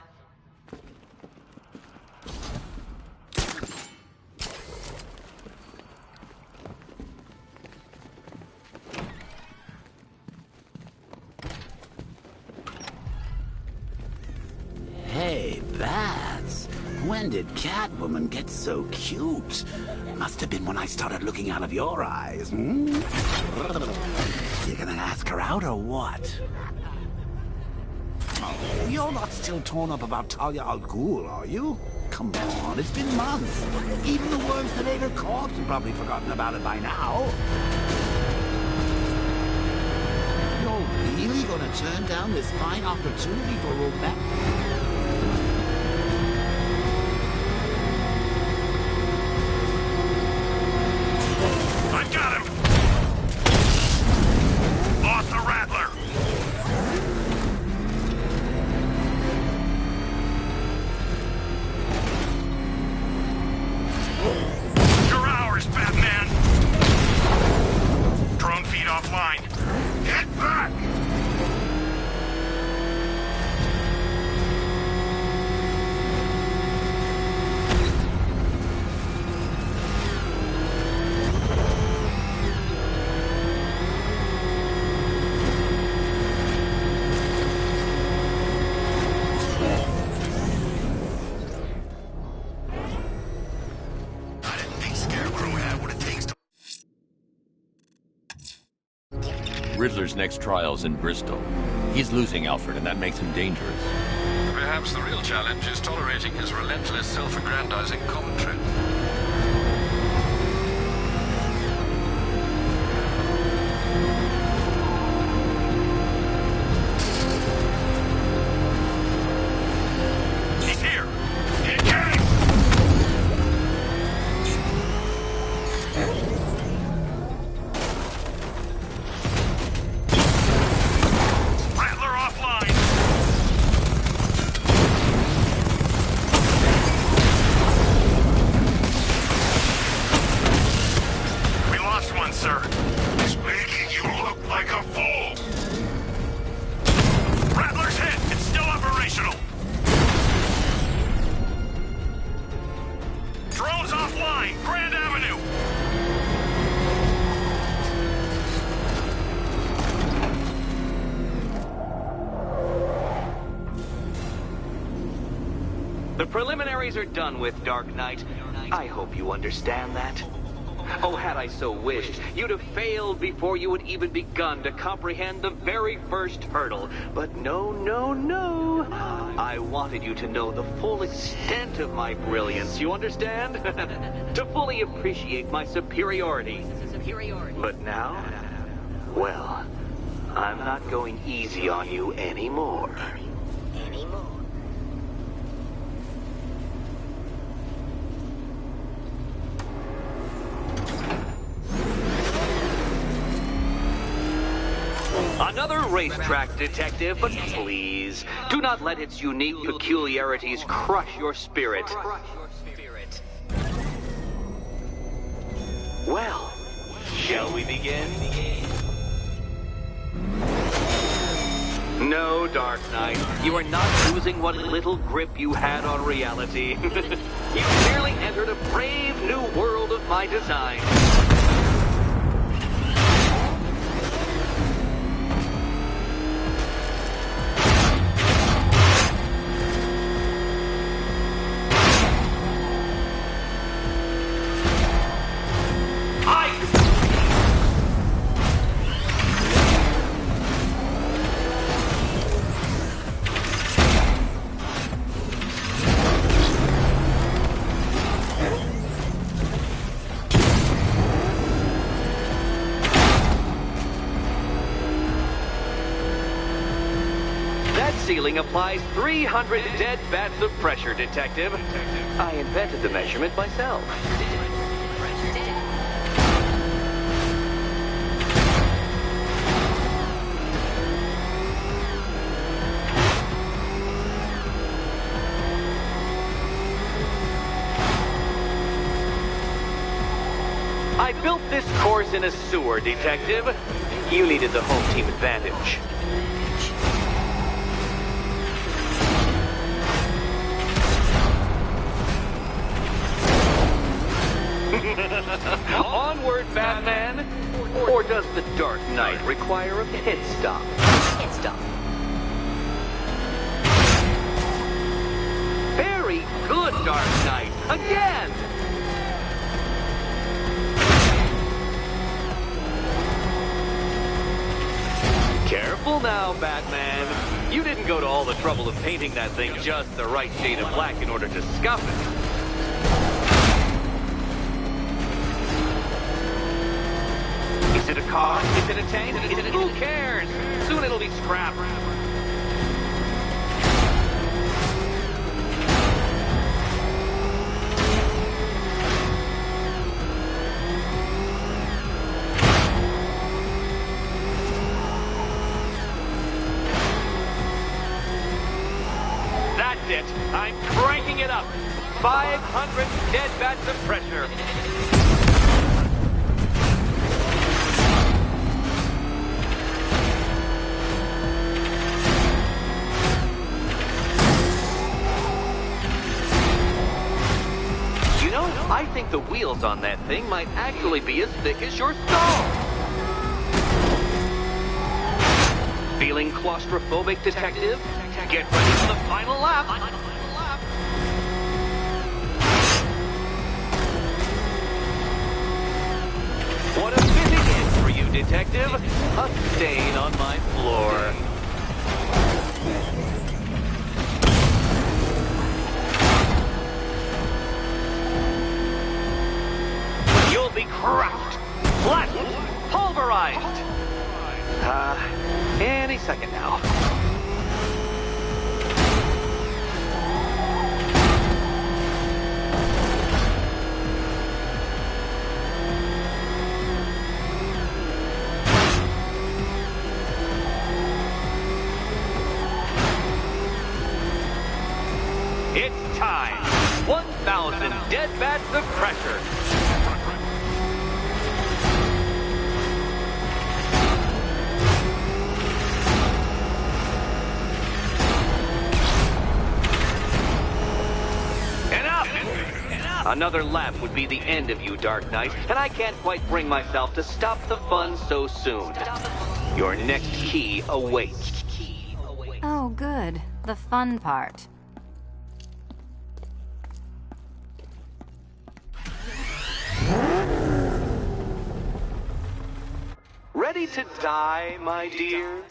Hey, Bats. When did Catwoman get so cute? Must have been when I started looking out of your eyes, hmm? You gonna ask her out or what? Oh, you're not still torn up about Talia al Ghul, are you? Come on, it's been months. Even the worms that ate her corpse have probably forgotten about it by now. You're really gonna turn down this fine opportunity for romance? I've got him! Arthur Rattler! Riddler's next trial's in Bristol. He's losing Alfred, and that makes him dangerous. Perhaps the real challenge is tolerating his relentless, self-aggrandizing commentary. He's here! Get him! Rattler offline! We lost one, sir. It's making you look like a fool. Rattler's hit! It's still operational! Drones offline! Grand Avenue! The preliminaries are done with, Dark Knight. I hope you understand that. Oh, had I so wished, you'd have failed before you had even begun to comprehend the very first hurdle. But no, no, no. I wanted you to know the full extent of my brilliance, you understand? To fully appreciate my superiority. But now, well, I'm not going easy on you anymore. Another racetrack, detective, but please, do not let its unique peculiarities crush your spirit. Well, shall we begin? No, Dark Knight, you are not losing what little grip you had on reality. You clearly entered a brave new world of my design. Ceiling applies 300 dead bats of pressure, detective. I invented the measurement myself. I built this course in a sewer, detective. You needed the home team advantage. Onward, Batman! Or does the Dark Knight require a pit stop? Pit stop. Very good, Dark Knight! Again! Careful now, Batman. You didn't go to all the trouble of painting that thing just the right shade of black in order to scuff it. Is it a car? Is it a tank? Is it? Who cares? Soon it'll be scrap. That's it. I'm cranking it up. 500 dead bats of pressure. I think the wheels on that thing might actually be as thick as your skull. Feeling claustrophobic, detective? Get ready for the final lap. What a fitting end for you, Detective. A stain on my floor. You'll be crushed, flattened, pulverized. Any second now. It's time. 1,000 dead bats of pressure. Another lap would be the end of you, Dark Knight, and I can't quite bring myself to stop the fun so soon. Your next key awaits. Oh, good. The fun part. Ready to die, my dear?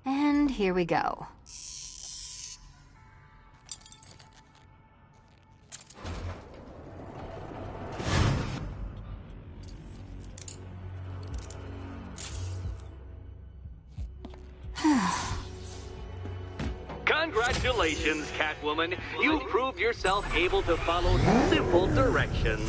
And here we go. Congratulations, Catwoman. You proved yourself able to follow simple directions.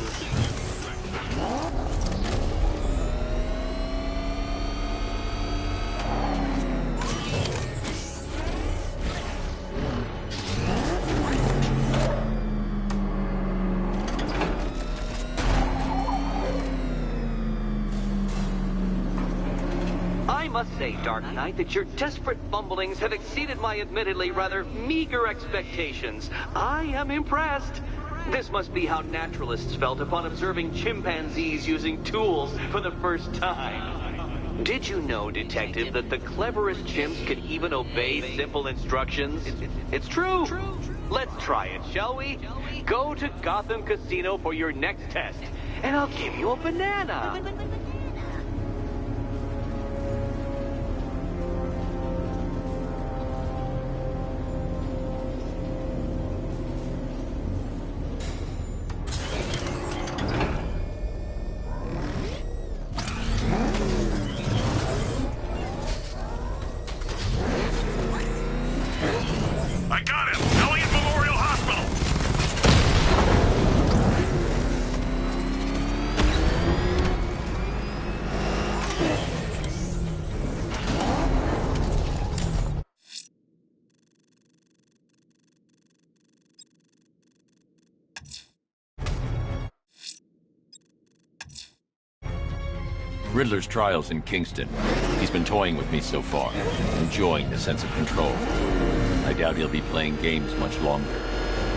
I must say, Dark Knight, that your desperate fumblings have exceeded my admittedly rather meager expectations. I am impressed. This must be how naturalists felt upon observing chimpanzees using tools for the first time. Did you know, Detective, that the cleverest chimps can even obey simple instructions? It's true. Let's try it, shall we? Go to Gotham Casino for your next test, and I'll give you a banana. I got him! Elliott Memorial Hospital! Riddler's trial's in Kingston. He's been toying with me so far, enjoying the sense of control. I doubt he'll be playing games much longer.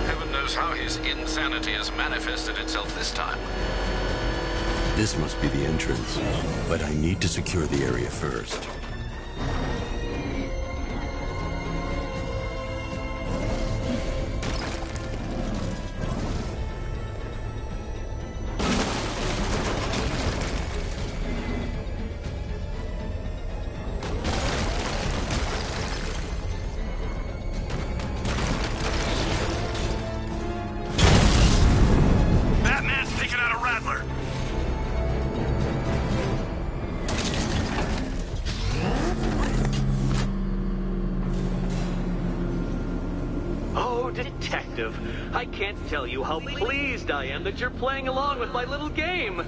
Heaven knows how his insanity has manifested itself this time. This must be the entrance, but I need to secure the area first. Batman's taking out a Rattler! Oh, Detective, I can't tell you how pleased I am that you're playing along with my little game.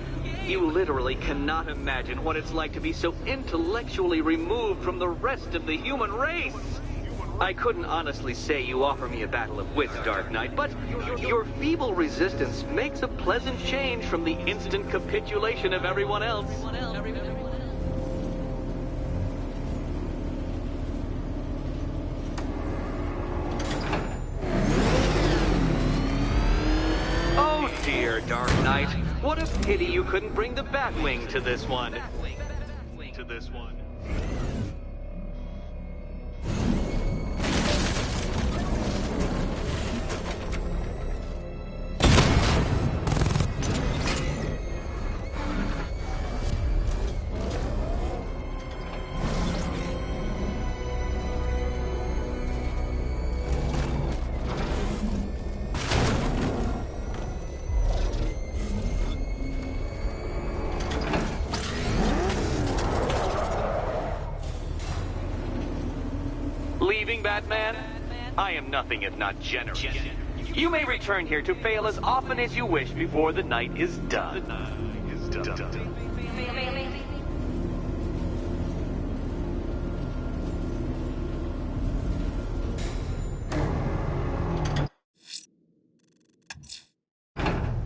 You literally cannot imagine what it's like to be so intellectually removed from the rest of the human race. I couldn't honestly say you offer me a battle of wits, Dark Knight, but your feeble resistance makes a pleasant change from the instant capitulation of everyone else. Oh dear, Dark Knight. Knight. What a pity you couldn't bring the Batwing to this one. Leaving, Batman? I am nothing if not generous. You may return here to fail as often as you wish before the night is done.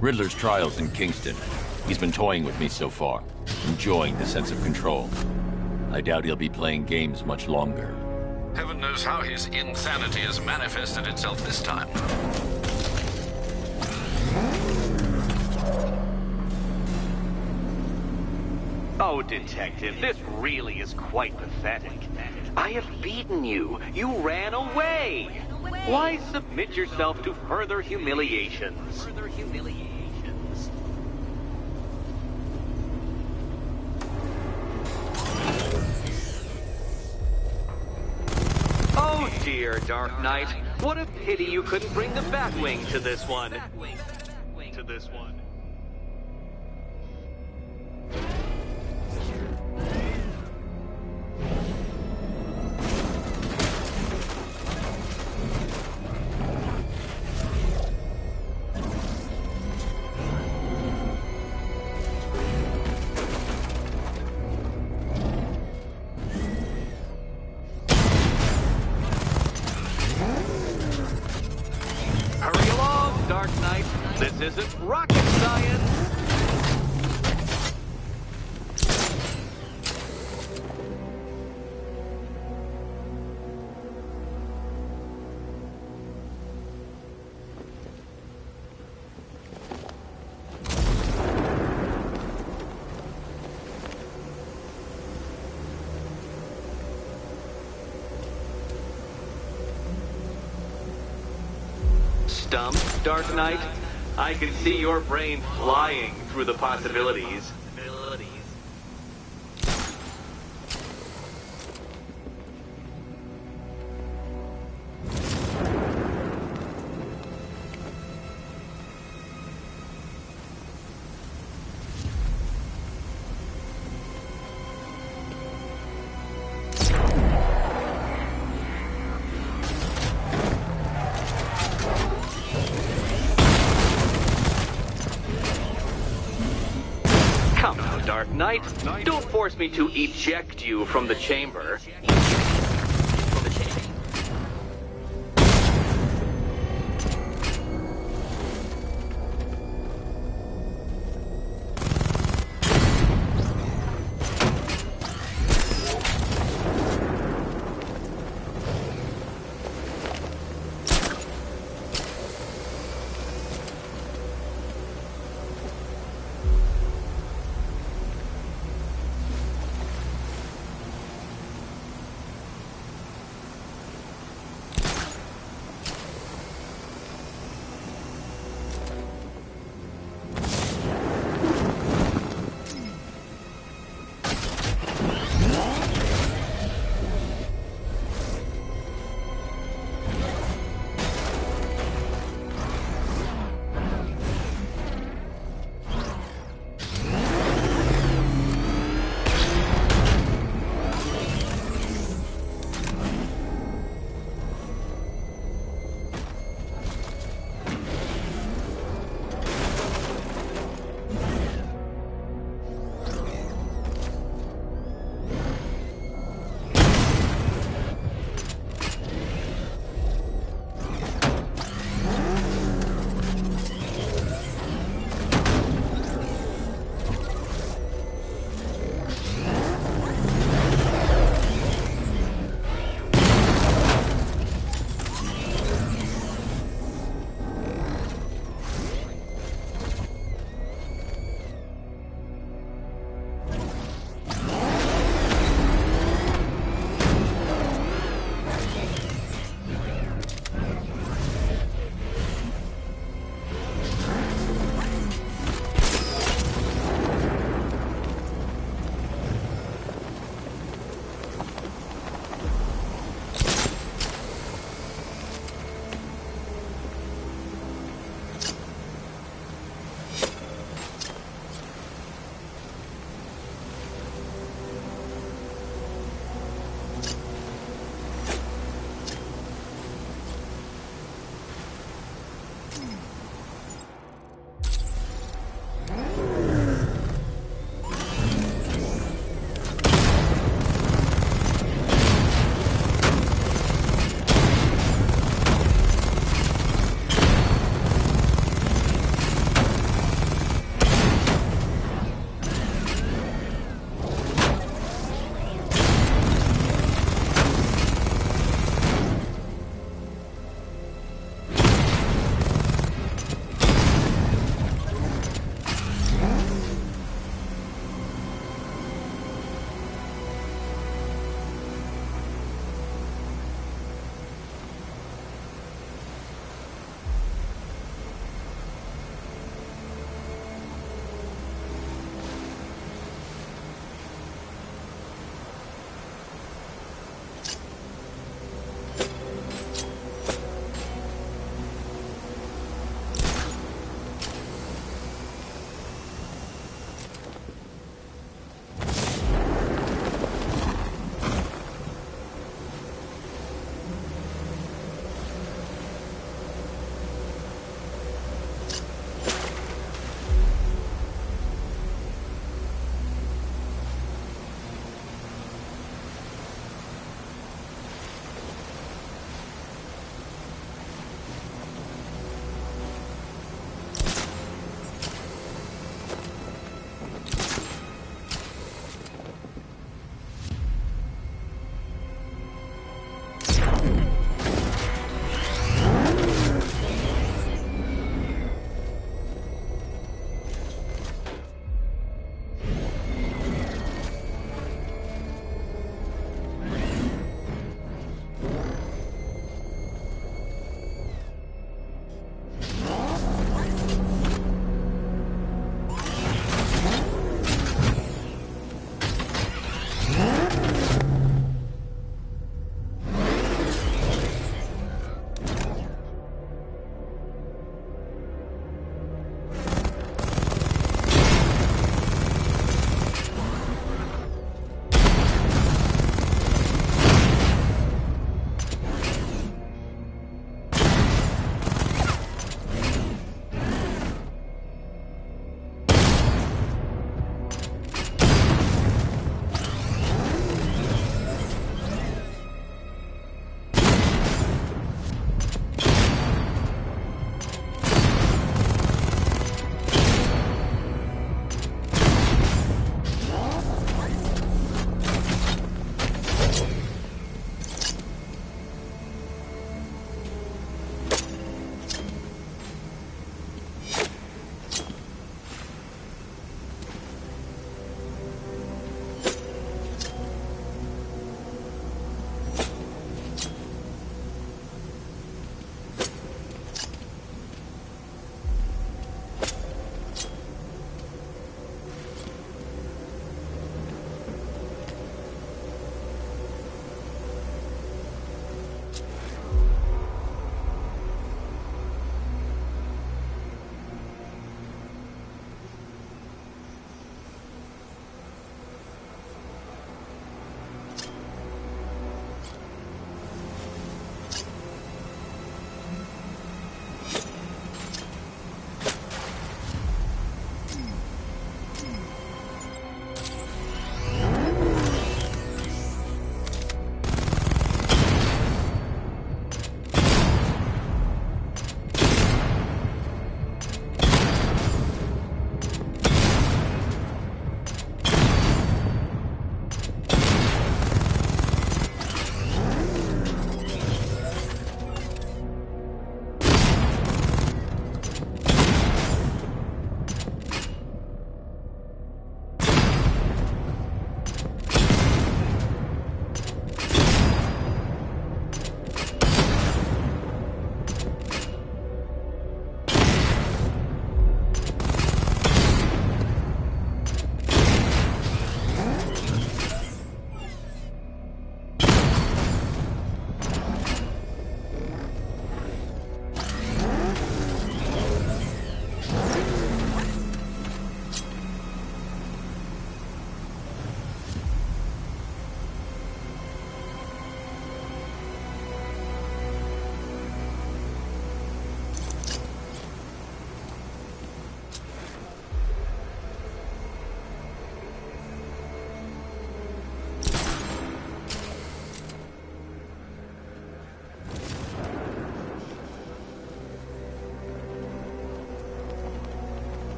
Riddler's trial's in Kingston. He's been toying with me so far, enjoying the sense of control. I doubt he'll be playing games much longer. Heaven knows how his insanity has manifested itself this time. Oh, Detective, this really is quite pathetic. I have beaten you. You ran away. Why submit yourself to further humiliations? Oh dear, Dark Knight. What a pity you couldn't bring the Batwing to this one. Hurry along, Dark Knight. This isn't rocket science. Stumped, Dark Knight? I can see your brain flying through the possibilities. Come now, Dark Knight. Don't force me to eject you from the chamber.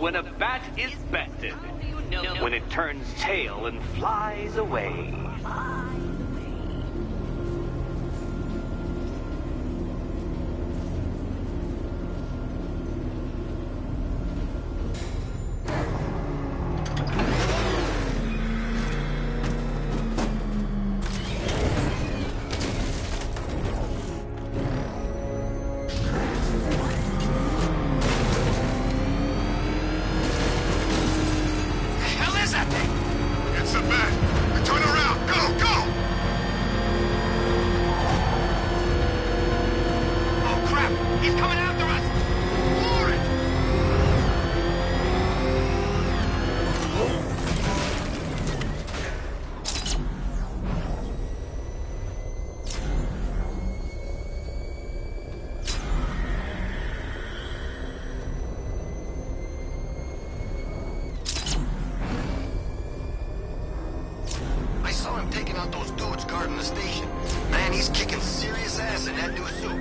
when a bat is bested. When it turns tail and flies away. It's a bat. Turn around. Go, go! Oh, crap! He's coming after us! Lord! I saw him taking out those dudes guarding the station. Man, he's kicking serious ass in that new suit.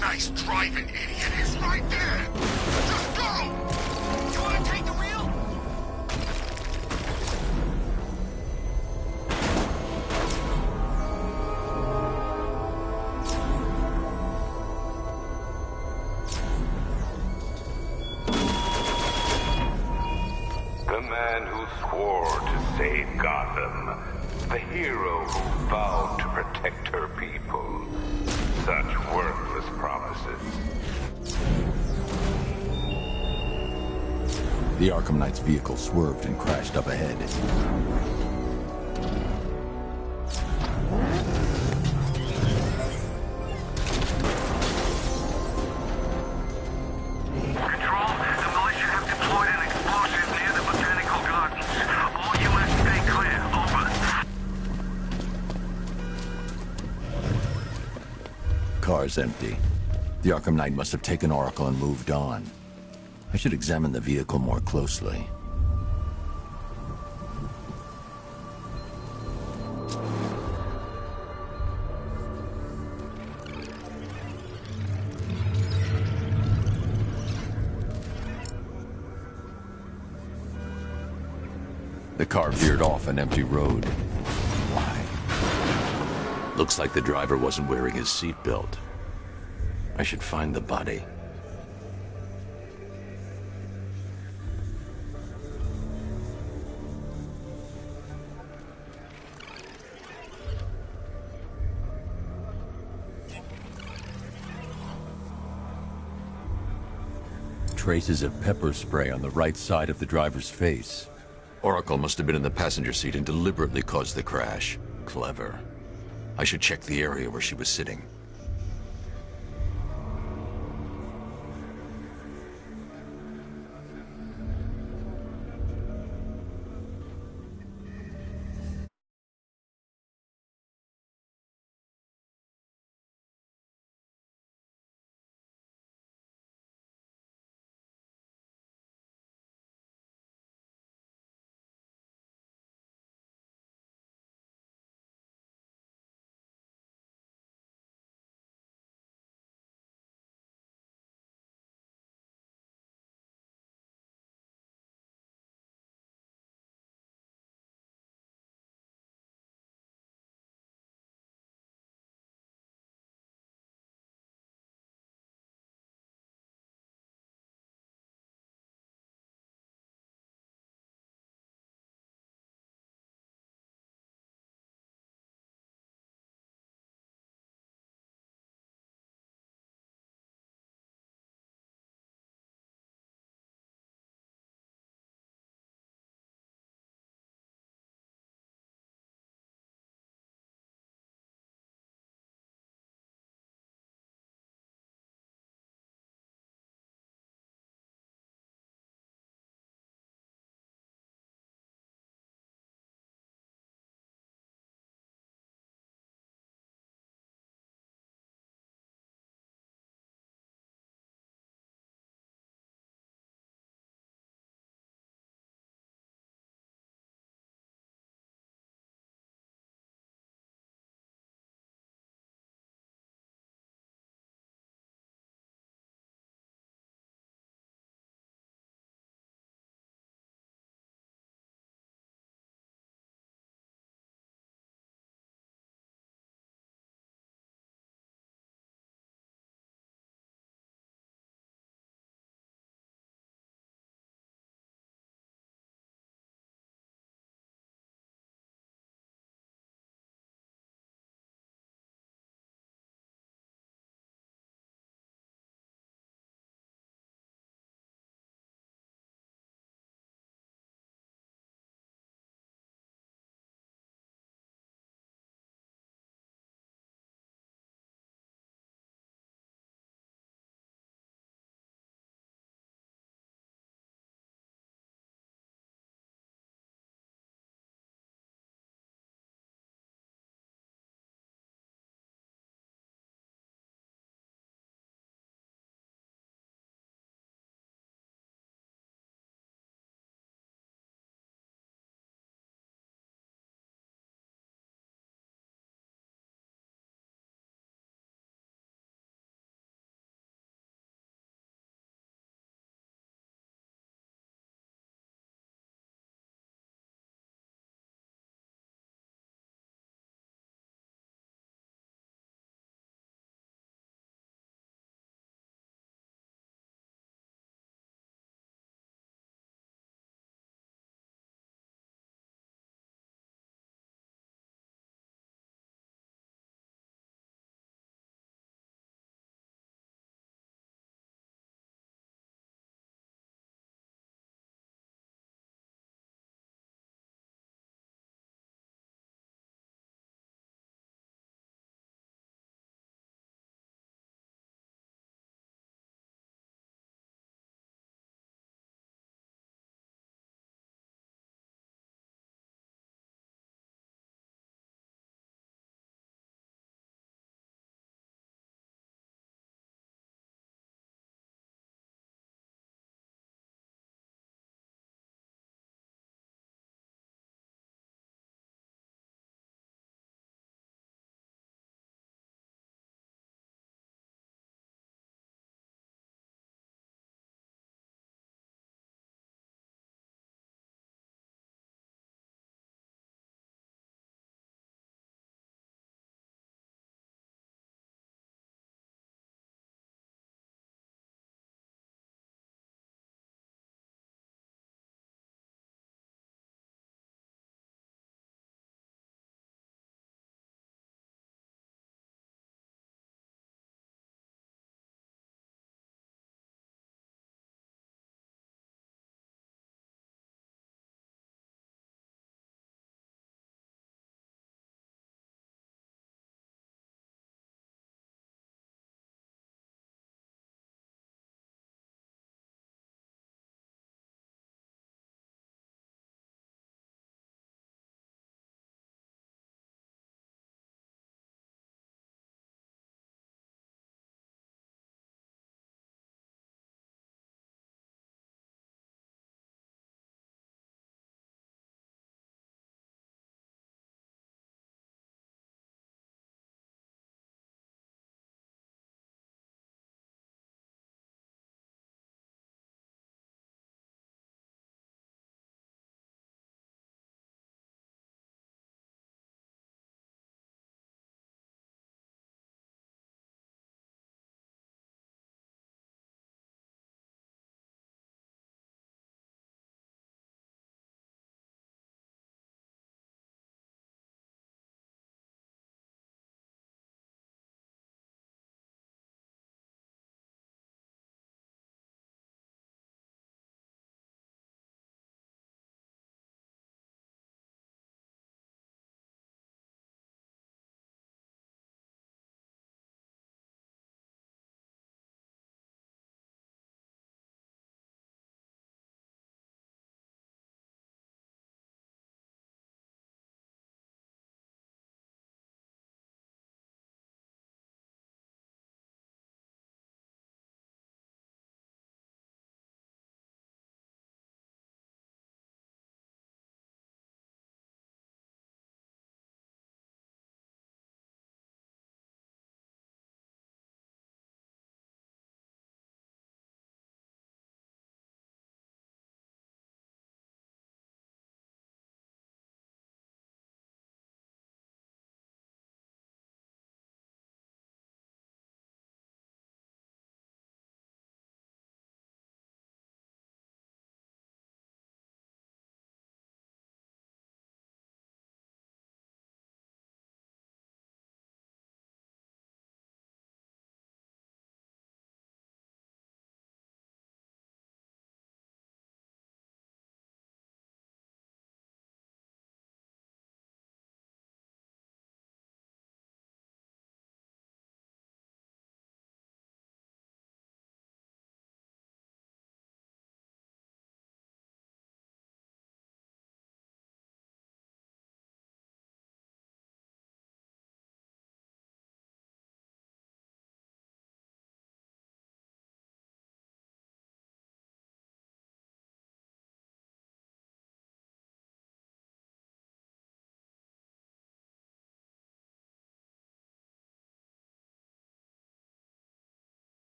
Nice driving, idiot. He's right there. Just go! You wanna take the wheel? The man who swore to save Gotham. The hero who vowed to protect her people. Such worthless promises. The Arkham Knight's vehicle swerved and crashed up ahead. Control, the militia have deployed an explosive near the Botanical Gardens. All units stay clear. Over. Car's empty. The Arkham Knight must have taken Oracle and moved on. I should examine the vehicle more closely. The car veered off an empty road. Why? Looks like the driver wasn't wearing his seatbelt. I should find the body. Traces of pepper spray on the right side of the driver's face. Oracle must have been in the passenger seat and deliberately caused the crash. Clever. I should check the area where she was sitting.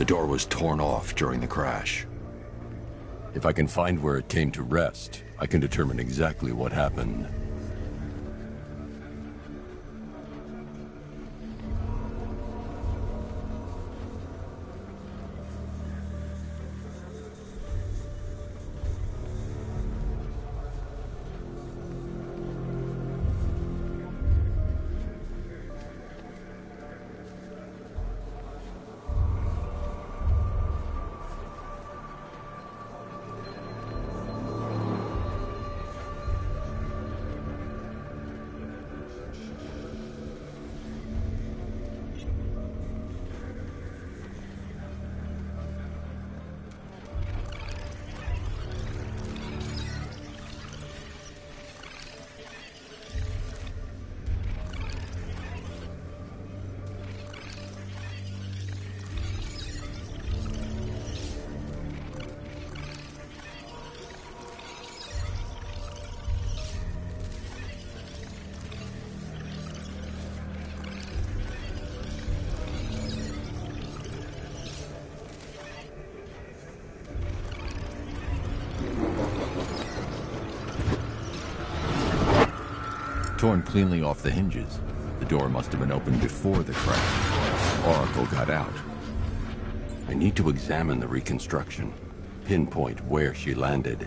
The door was torn off during the crash. If I can find where it came to rest, I can determine exactly what happened. Torn cleanly off the hinges. The door must have been opened before the crash. Oracle got out. I need to examine the reconstruction, pinpoint where she landed.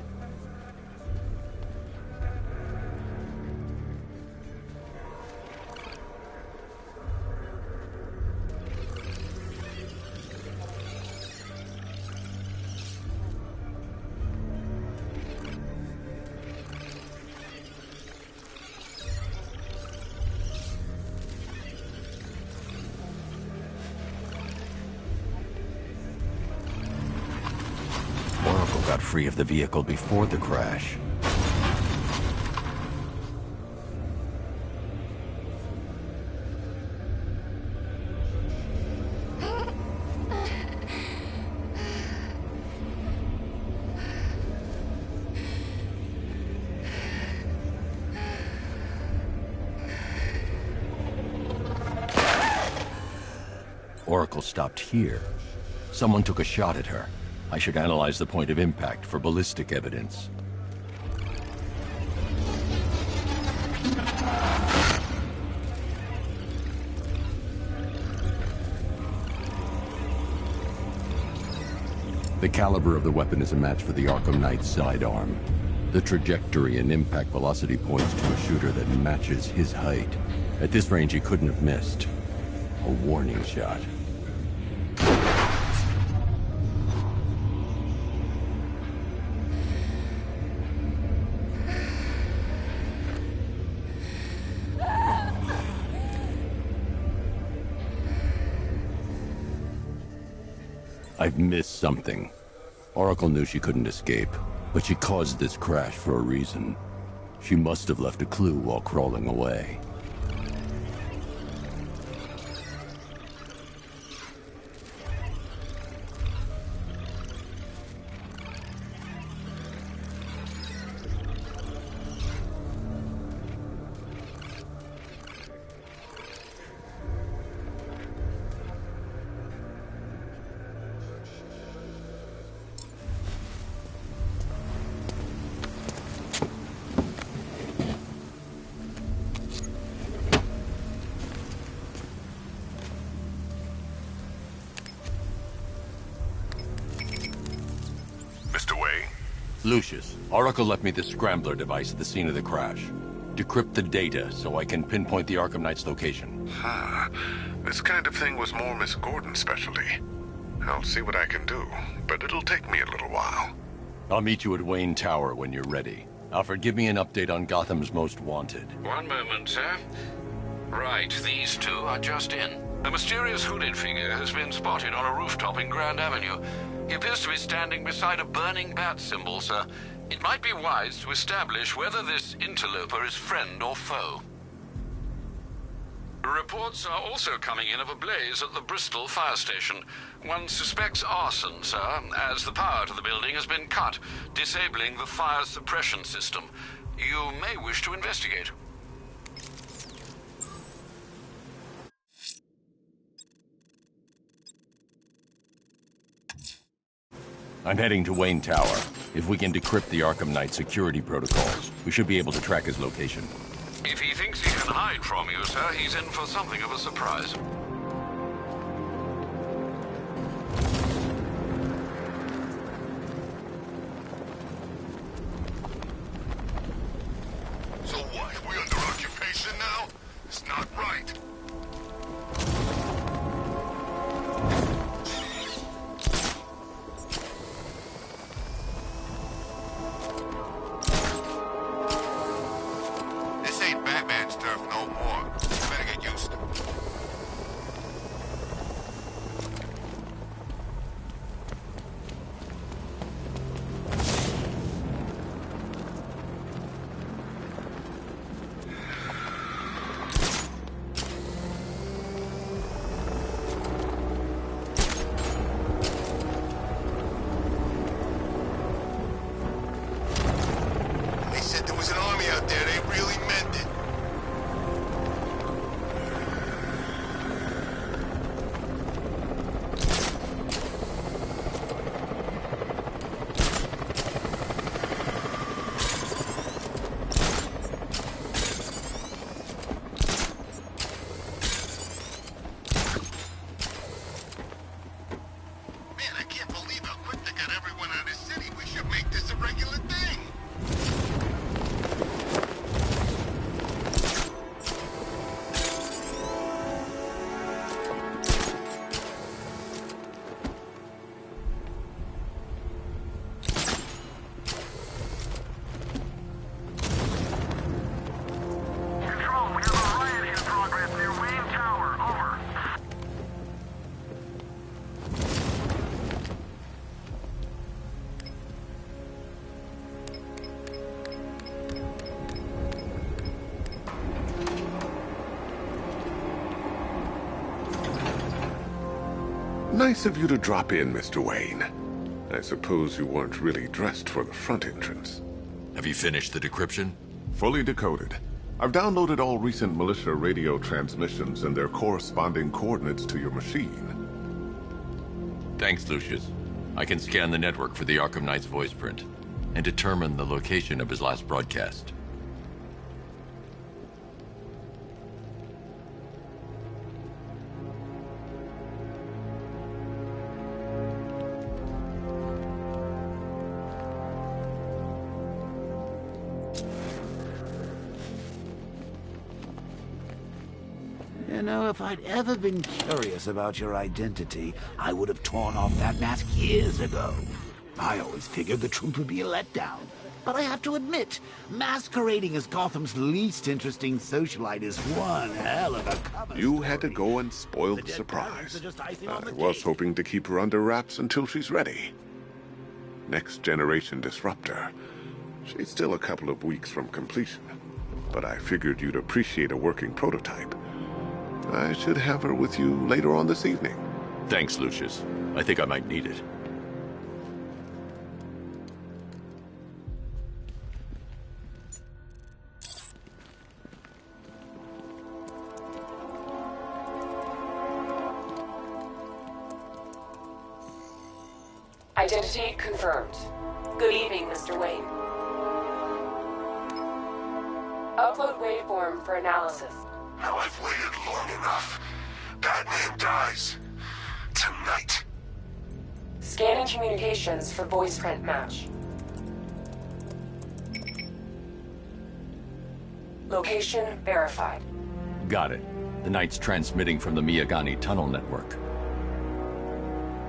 Got free of the vehicle before the crash. Oracle stopped here. Someone took a shot at her. I should analyze the point of impact for ballistic evidence. The caliber of the weapon is a match for the Arkham Knight's sidearm. The trajectory and impact velocity points to a shooter that matches his height. At this range, he couldn't have missed. A warning shot. I've missed something. Oracle knew she couldn't escape, but she caused this crash for a reason. She must have left a clue while crawling away. Lucius, Oracle left me the Scrambler device at the scene of the crash. Decrypt the data so I can pinpoint the Arkham Knight's location. This kind of thing was more Miss Gordon's specialty. I'll see what I can do, but it'll take me a little while. I'll meet you at Wayne Tower when you're ready. Alfred, give me an update on Gotham's Most Wanted. One moment, sir. Right, these two are just in. A mysterious hooded figure has been spotted on a rooftop in Grand Avenue. He appears to be standing beside a burning bat symbol, sir. It might be wise to establish whether this interloper is friend or foe. Reports are also coming in of a blaze at the Bristol fire station. One suspects arson, sir, as the power to the building has been cut, disabling the fire suppression system. You may wish to investigate. I'm heading to Wayne Tower. If we can decrypt the Arkham Knight security protocols, we should be able to track his location. If he thinks he can hide from you, sir, he's in for something of a surprise. So what? We under occupation now? It's not right. This ain't Batman's turf no more. You better get used to it. They said there was an army out there. They really meant it. Man, I can't believe how quick they got everyone out of the city. We should make this a regular thing. Control, we have a riot in progress near Wayne Tower. Over. Nice of you to drop in, Mr. Wayne. I suppose you weren't really dressed for the front entrance. Have you finished the decryption? Fully decoded. I've downloaded all recent militia radio transmissions and their corresponding coordinates to your machine. Thanks, Lucius. I can scan the network for the Arkham Knight's voice print and determine the location of his last broadcast. You know, if I'd ever been curious about your identity, I would have torn off that mask years ago. I always figured the truth would be a letdown. But I have to admit, masquerading as Gotham's least interesting socialite is one hell of a cover. You had to go and spoil the surprise. I was hoping to keep her under wraps until she's ready. Next generation disruptor. She's still a couple of weeks from completion. But I figured you'd appreciate a working prototype. I should have her with you later on this evening. Thanks, Lucius. I think I might need it. Identity confirmed. Good evening, Mr. Wayne. Upload waveform for analysis. Now I've waited long enough. Batman dies. Tonight. Scanning communications for voice print match. Location verified. Got it. The Knight's transmitting from the Miyagani tunnel network.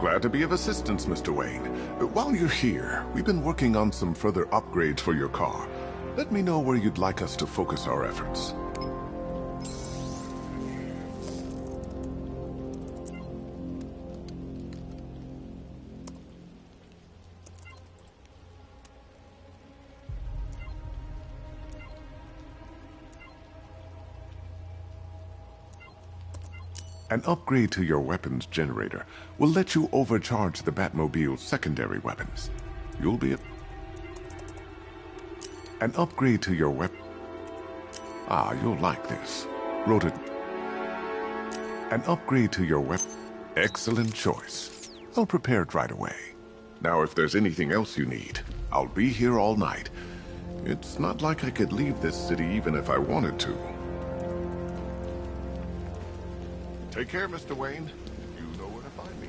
Glad to be of assistance, Mr. Wayne. While you're here, we've been working on some further upgrades for your car. Let me know where you'd like us to focus our efforts. An upgrade to your weapons generator will let you overcharge the Batmobile's secondary weapons. You'll be an upgrade to your weapon. Ah, you'll like this. Wrote it. An upgrade to your weapon. Excellent choice. I'll prepare it right away. Now, if there's anything else you need, I'll be here all night. It's not like I could leave this city even if I wanted to. Take care, Mr. Wayne. You know where to find me.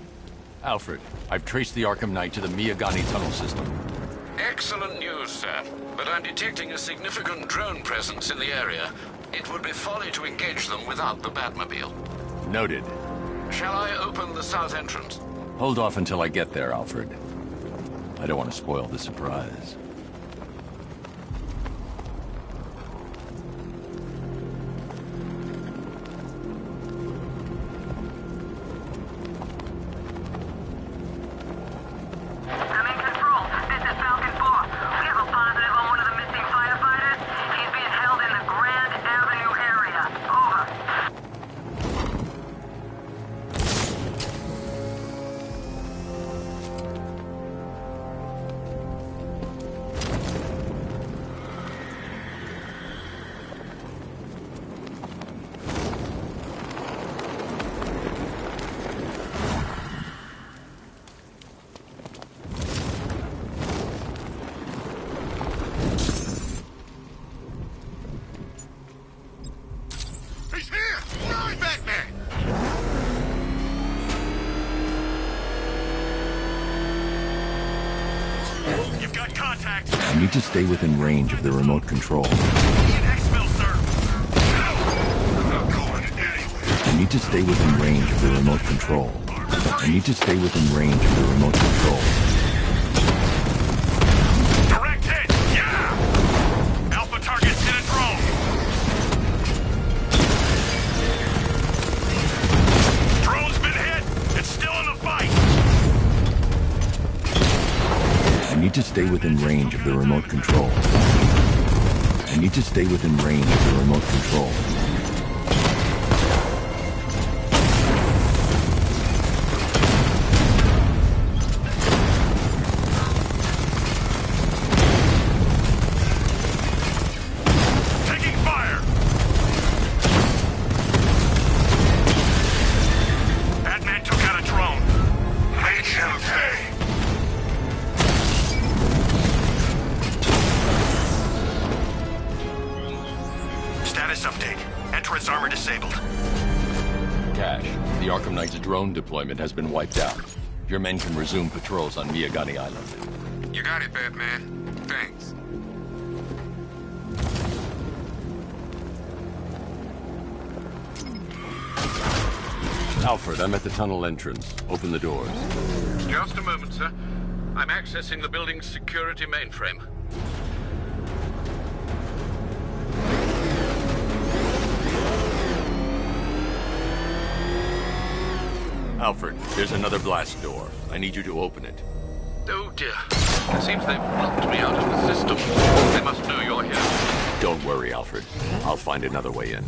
Alfred, I've traced the Arkham Knight to the Miyagani tunnel system. Excellent news, sir. But I'm detecting a significant drone presence in the area. It would be folly to engage them without the Batmobile. Noted. Shall I open the south entrance? Hold off until I get there, Alfred. I don't want to spoil the surprise. I need to stay within range of the remote control. I need to stay within range of the remote control. I need to stay within range of the remote control. Direct hit! Yeah! Alpha targets in a drone! Drone's been hit! It's still in the fight! I need to stay within range of the remote control. I need to stay within range of the remote control. Taking fire! Batman took out a drone. Make him pay! Status update. Entrance armor disabled. Cash, the Arkham Knight's drone deployment has been wiped out. Your men can resume patrols on Miyagani Island. You got it, Batman. Thanks. Alfred, I'm at the tunnel entrance. Open the doors. Just a moment, sir. I'm accessing the building's security mainframe. Alfred, there's another blast door. I need you to open it. Oh dear. It seems they've blocked me out of the system. They must know you're here. Don't worry, Alfred. I'll find another way in.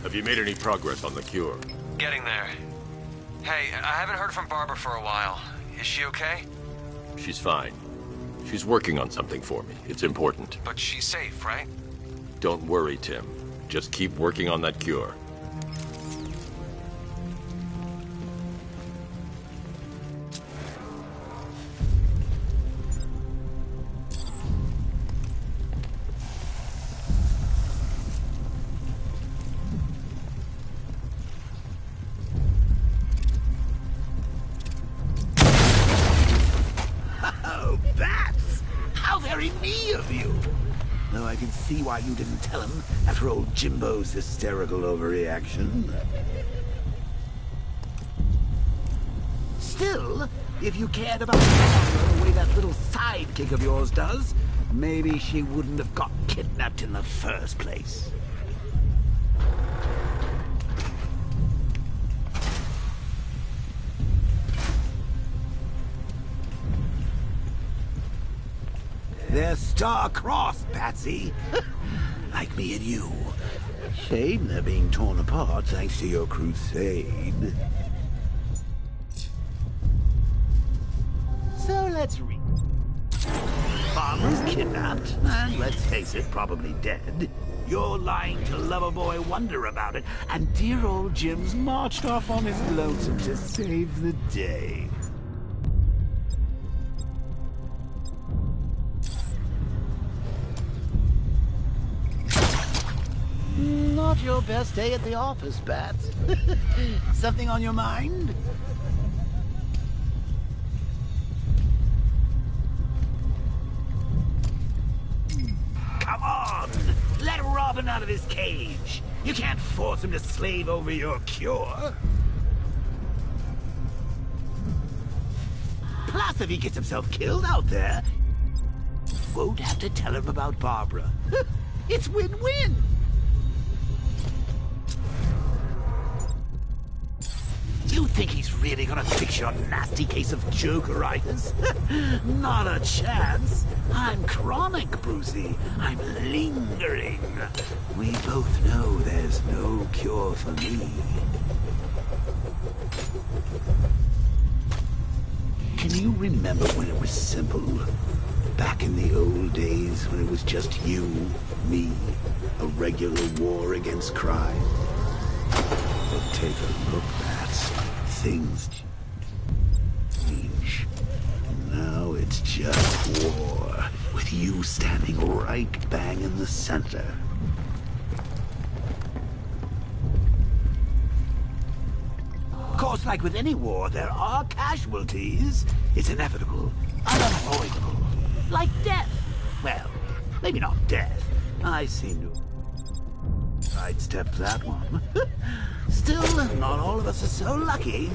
Have you made any progress on the cure? Getting there. Hey, I haven't heard from Barbara for a while. Is she okay? She's fine. She's working on something for me. It's important. But she's safe, right? Don't worry, Tim. Just keep working on that cure. Oh, bats! How very me of you! Though I can see why you didn't tell him after old Jimbo's hysterical overreaction. Still, if you cared about Barbara the way that little sidekick of yours does, maybe she wouldn't have got kidnapped in the first place. They're star-crossed, Patsy. Like me and you. Shame they're being torn apart thanks to your crusade. So let's read. Barbara's kidnapped, and let's face it, probably dead. You're lying to Loverboy Wonder about it, and dear old Jim's marched off on his lonesome to save the day. Not your best day at the office, Bats. Something on your mind? Come on! Let Robin out of his cage! You can't force him to slave over your cure! Plus, if he gets himself killed out there, won't have to tell him about Barbara. It's win-win! You think he's really gonna fix your nasty case of Jokeritis? Not a chance. I'm chronic, Brucey. I'm lingering. We both know there's no cure for me. Can you remember when it was simple? Back in the old days when it was just you, me, a regular war against crime? Well, take a look, Bats. Things change. Now it's just war, with you standing right bang in the center. Of course, like with any war, there are casualties. It's inevitable, unavoidable. Like death. Well, maybe not death. I seem to sidestep that one. Still, not all of us are so lucky.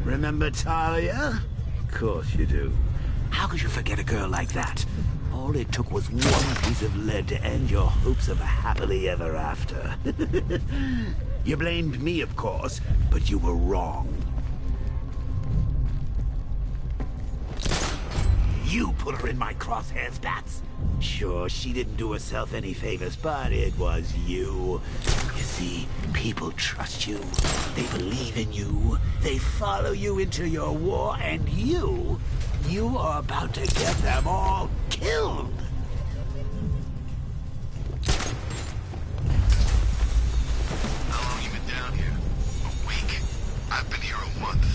Remember Talia? Of course you do. How could you forget a girl like that? All it took was one piece of lead to end your hopes of a happily ever after. You blamed me, of course, but you were wrong. You put her in my crosshairs, Bats. Sure, she didn't do herself any favors, but it was you. You see, people trust you. They believe in you. They follow you into your war, and you are about to get them all killed. How long you been down here? A week? I've been here a month.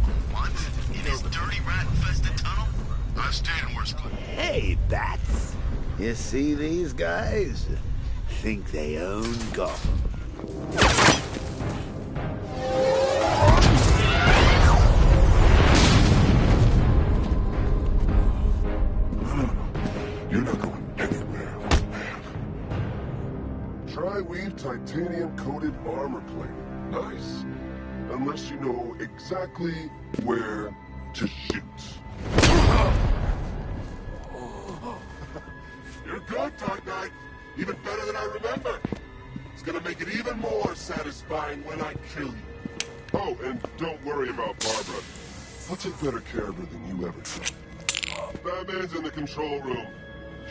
A month? In this dirty rat-infested tunnel? I've stayed in worse places. Hey, Bats. You see these guys? Think they own Gotham. You're not going anywhere, man. Tri-weave titanium-coated armor plate. Nice. Unless you know exactly where to shoot. You're good, Dark Knight. Even better than I remember. It's gonna make it even more satisfying when I kill you. Oh, and don't worry about Barbara. I'll take better care of her than you ever did. Batman's in the control room.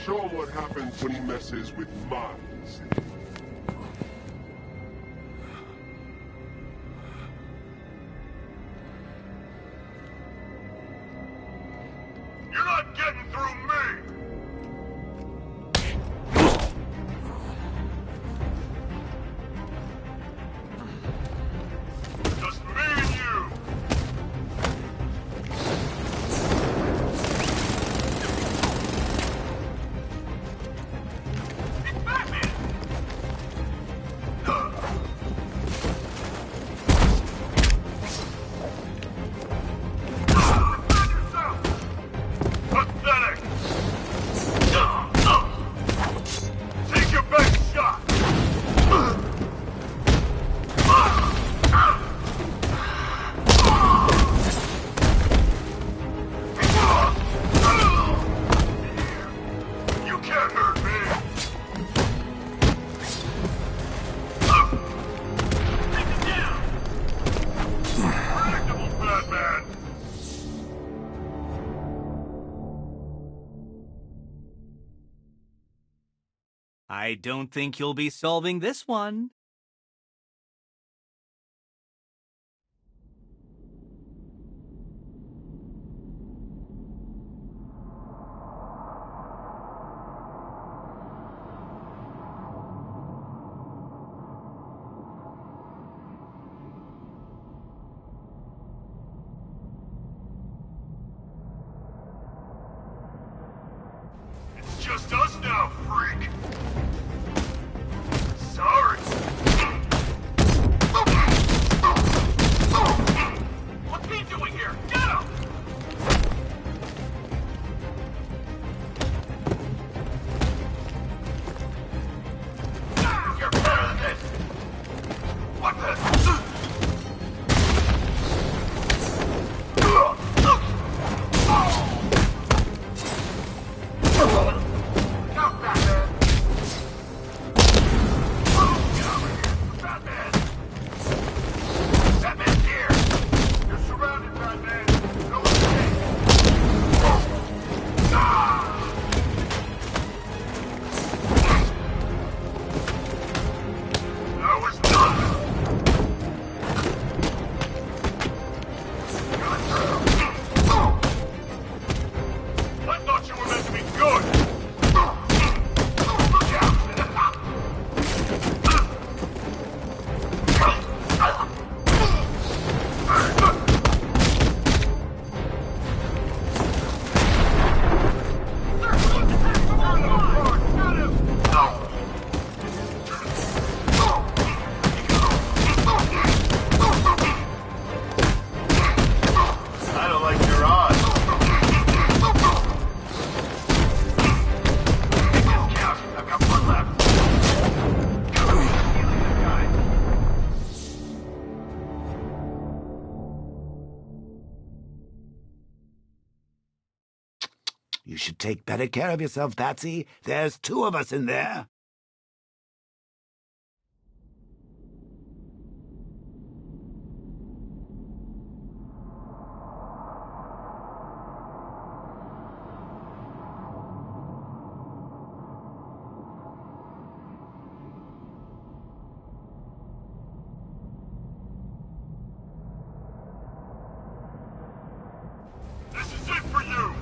Show him what happens when he messes with minds. You're not getting through me! Just me and you! It's Batman! I don't think you'll be solving this one. It's just us now, freak! Sorry! What's he doing here? Get him! You're better than this! What the? You should take better care of yourself, Patsy. There's 2 of us in there. This is it for you!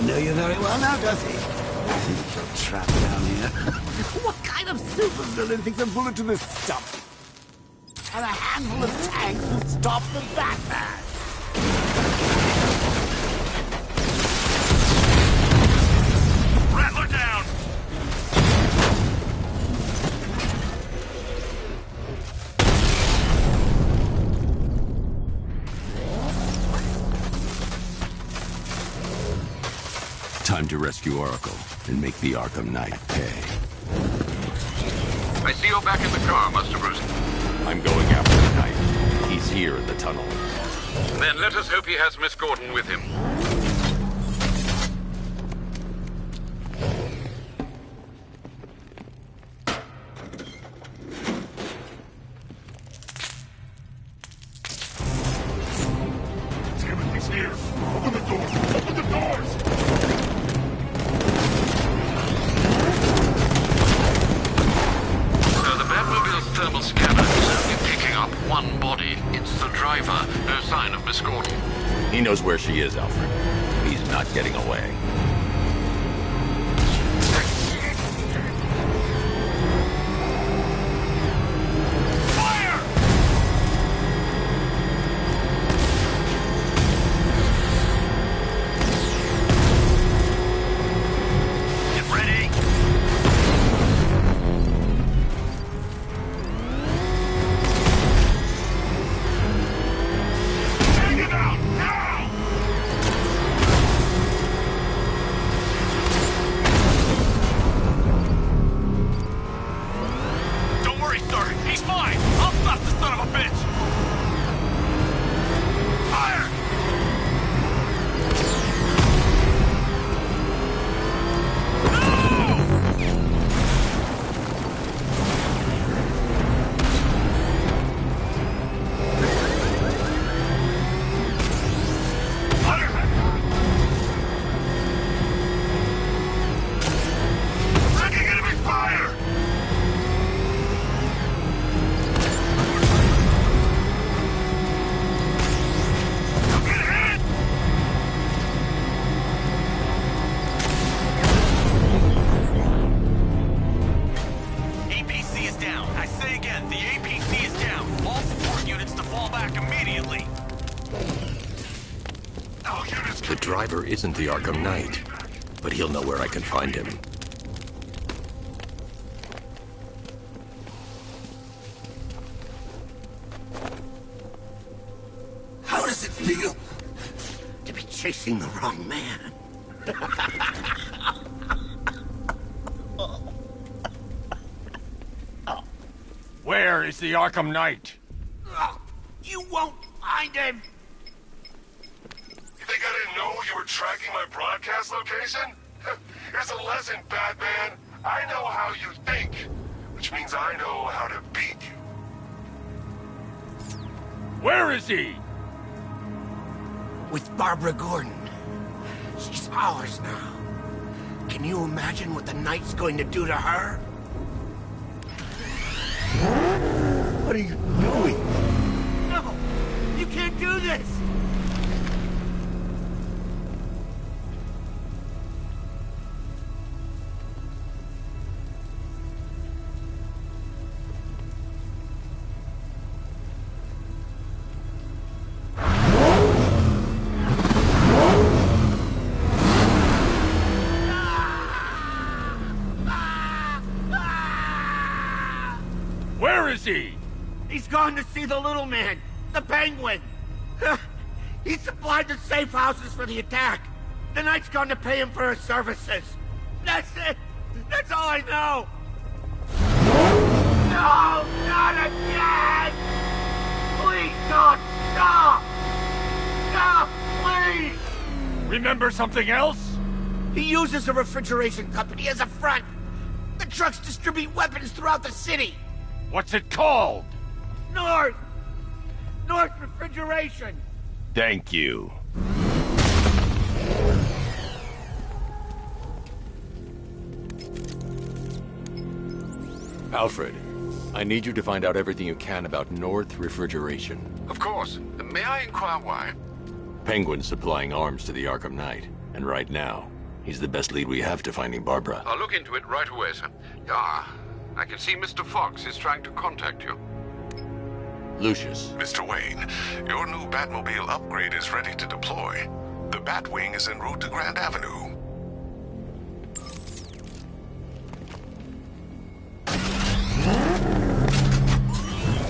doesn't know you very well now, does he? I think you're trapped down here. What kind of supervillain thinks a bullet to the stomach and a handful of tanks will stop the Batman? Rattler down! Time to rescue Oracle and make the Arkham Knight pay. I see you're back in the car, Master Bruce. I'm going after the Knight. He's here in the tunnel. Then let us hope he has Miss Gordon with him. Timothy's here! Open the door! Open the doors! So the Batmobile's thermal scanner is only picking up one body. It's the driver. No sign of Miss Gordon. He knows where she is, Alfred. He's not getting away. The driver isn't the Arkham Knight, but he'll know where I can find him. How does it feel to be chasing the wrong man? Where is the Arkham Knight? You won't find him! You think I didn't know you were tracking my broadcast location? Here's a lesson, Batman. I know how you think, which means I know how to beat you. Where is he? With Barbara Gordon. She's ours now. Can you imagine what the Knight's going to do to her? What are you doing? No! You can't do this! Where is he? He's gone to see the little man, the Penguin. He supplied the safe houses for the attack. The Knight's gone to pay him for his services. That's it. That's all I know. No, not again! Please don't stop! Stop, please! Remember something else? He uses a refrigeration company as a front. The trucks distribute weapons throughout the city. What's it called? North Refrigeration. Thank you. Alfred, I need you to find out everything you can about North Refrigeration. Of course. May I inquire why? Penguin's supplying arms to the Arkham Knight, and right now, He's the best lead we have to finding Barbara. I'll look into it right away, sir. Ah, I can see Mr. Fox is trying to contact you. Lucius. Mr. Wayne, your new Batmobile upgrade is ready to deploy. The Batwing is en route to Grand Avenue.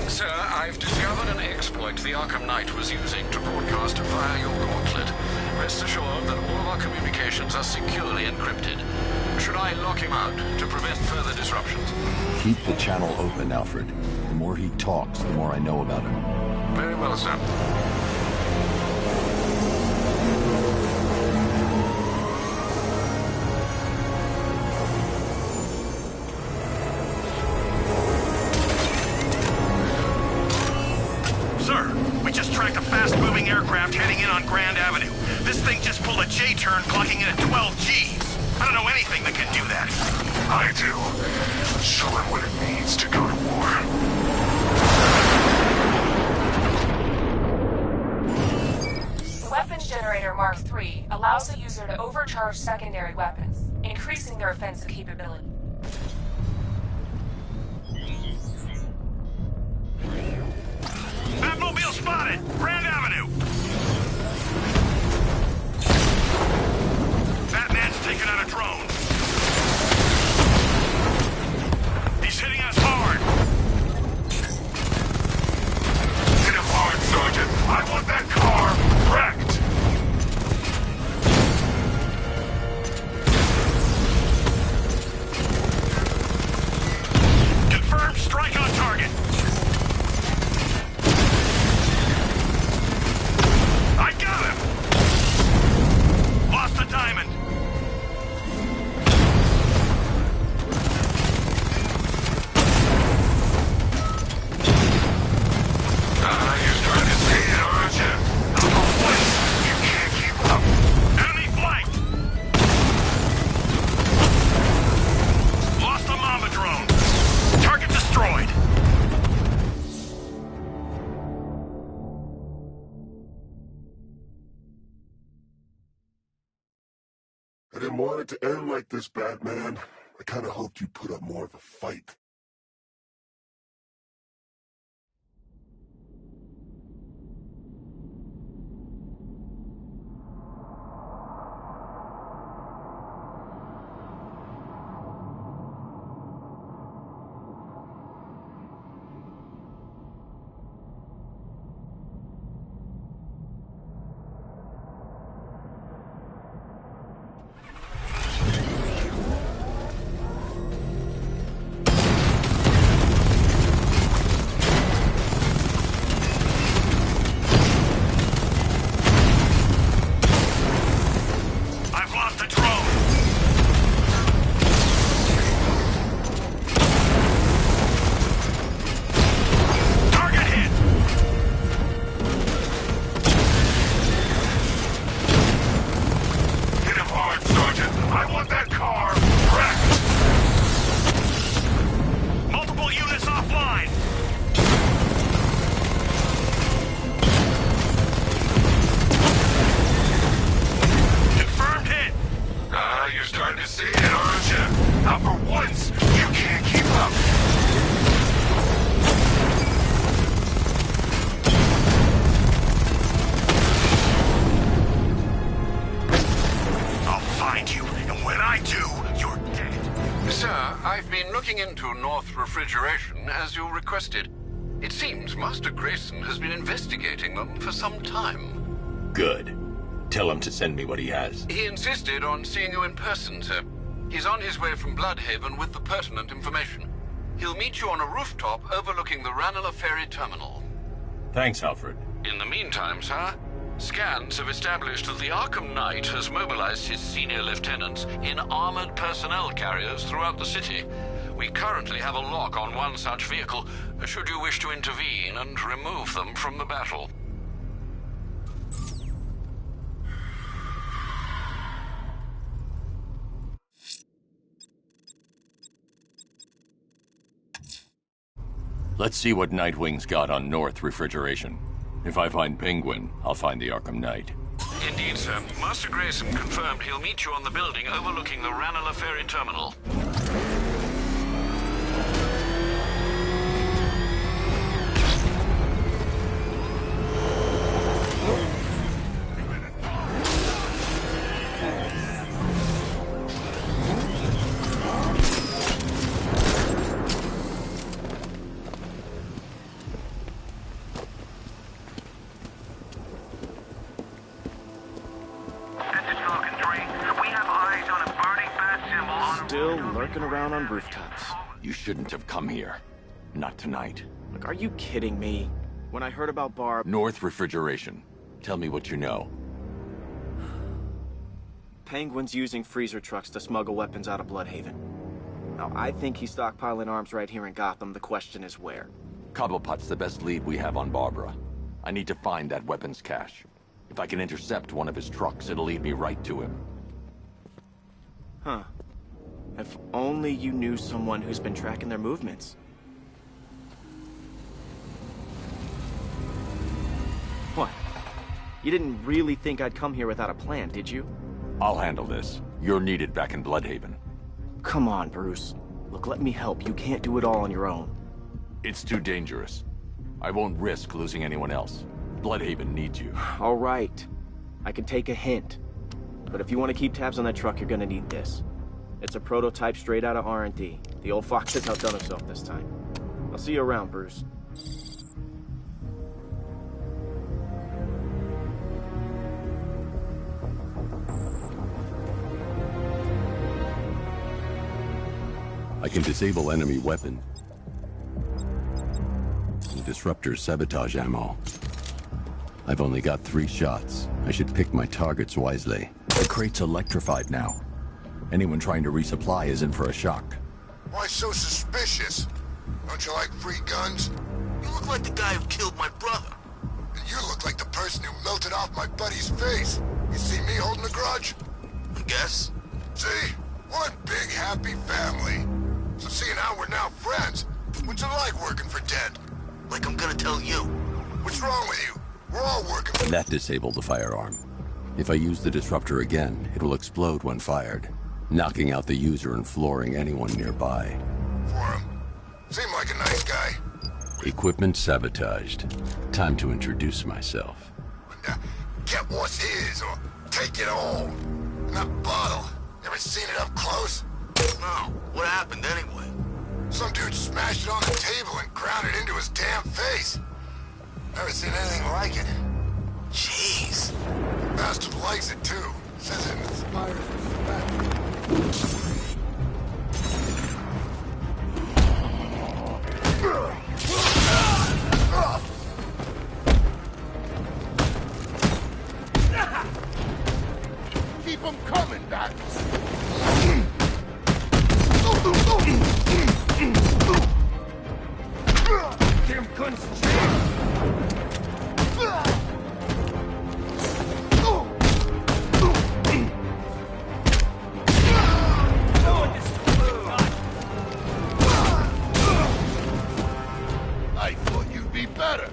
Sir, I've discovered an exploit the Arkham Knight was using to broadcast via your gauntlet. Rest assured that all of our communications are securely encrypted. Should I lock him out to prevent further disruptions? Keep the channel open, Alfred. The more he talks, the more I know about him. Very well, sir. Tracked a fast-moving aircraft heading in on Grand Avenue. This thing just pulled a J-turn, clocking in at 12 Gs. I don't know anything that can do that. I do. Show him what it means to go to war. Weapons Generator Mark III allows the user to overcharge secondary weapons, increasing their offensive capability. Batmobile spotted! Grand Avenue! Batman's taking out a drone. He's hitting us hard. Hit him hard, Sergeant. I want that car wrecked. Confirmed strike on target. I got him! Lost the diamond. You're trying to see it, aren't you? You can't keep up. Enemy flank! Lost the Mamba drone. Target destroyed. I didn't want it to end like this, Batman. I kind of hoped you'd put up more of a fight. Into North Refrigeration, as you requested. It seems Master Grayson has been investigating them for some time. Good. Tell him to send me what he has. He insisted on seeing you in person, sir. He's on his way from Bloodhaven with the pertinent information. He'll meet you on a rooftop overlooking the Ranelagh Ferry Terminal. Thanks, Alfred. In the meantime, sir, scans have established that the Arkham Knight has mobilized his senior lieutenants in armored personnel carriers throughout the city. We currently have a lock on one such vehicle, should you wish to intervene and remove them from the battle. Let's see what Nightwing's got on North Refrigeration. If I find Penguin, I'll find the Arkham Knight. Indeed, sir. Master Grayson confirmed he'll meet you on the building overlooking the Ranelagh Ferry Terminal. Around on rooftops. You shouldn't have come here. Not tonight. Look, are you kidding me? When I heard about Barb... North Refrigeration. Tell me what you know. Penguin's using freezer trucks to smuggle weapons out of Bloodhaven. Now, I think he's stockpiling arms right here in Gotham. The question is where. Cobblepot's the best lead we have on Barbara. I need to find that weapons cache. If I can intercept one of his trucks, it'll lead me right to him. Huh. If only you knew someone who's been tracking their movements. What? You didn't really think I'd come here without a plan, did you? I'll handle this. You're needed back in Bloodhaven. Come on, Bruce. Look, let me help. You can't do it all on your own. It's too dangerous. I won't risk losing anyone else. Bloodhaven needs you. All right. I can take a hint. But if you want to keep tabs on that truck, you're gonna need this. It's a prototype straight out of R&D. The old fox has outdone himself this time. I'll see you around, Bruce. I can disable enemy weapon. The disruptor sabotage ammo. I've only got 3 shots. I should pick my targets wisely. The crate's electrified now. Anyone trying to resupply is in for a shock. Why so suspicious? Don't you like free guns? You look like the guy who killed my brother. And you look like the person who melted off my buddy's face. You see me holding a grudge? I guess. See? One big happy family. So seeing how we're now friends, what's it like working for Dent? Like I'm gonna tell you. What's wrong with you? We're all working for... That disabled the firearm. If I use the disruptor again, it will explode when fired, knocking out the user and flooring anyone nearby. For him. Seemed like a nice guy. Equipment sabotaged. Time to introduce myself. Get what's his, or take it all. And that bottle, ever seen it up close? No. What happened anyway? Some dude smashed it on the table and ground it into his damn face. Never seen anything like it. Jeez. Bastard likes it too. Says it inspires respect. Keep them coming, Doc. Damn guns jammed. I thought you'd be better.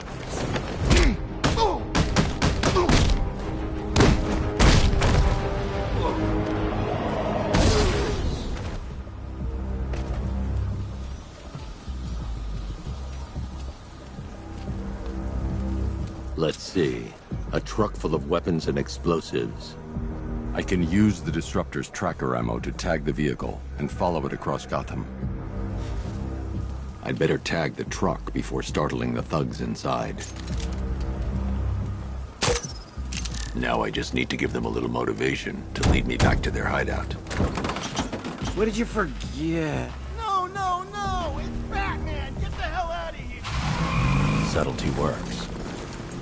Let's see. A truck full of weapons and explosives. I can use the disruptor's tracker ammo to tag the vehicle and follow it across Gotham. I'd better tag the truck before startling the thugs inside. Now I just need to give them a little motivation to lead me back to their hideout. What did you forget? No, no, no! It's Batman! Get the hell out of here! Subtlety works.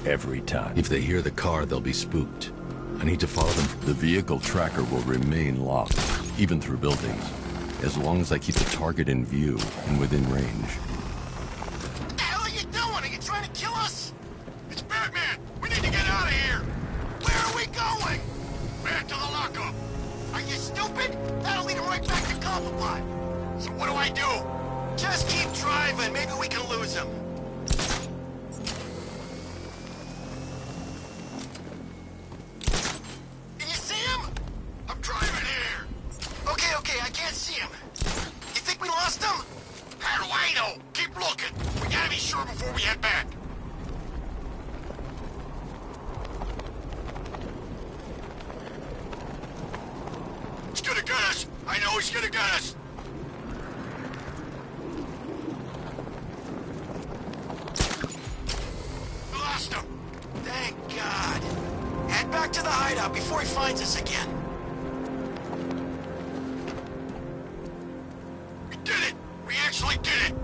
Every time. If they hear the car, they'll be spooked. I need to follow them. The vehicle tracker will remain locked, even through buildings, as long as I keep the target in view and within range. What the hell are you doing? Are you trying to kill us? It's Batman! We need to get out of here! Where are we going? Back to the lockup. Are you stupid? That'll lead him right back to Cobblepot. So what do I do? Just keep driving. Maybe we can lose him. know. Keep looking. We gotta be sure before we head back. He's gonna get us. I know he's gonna get us. We lost him. Thank God. Head back to the hideout before he finds us again. We did it! We actually did it!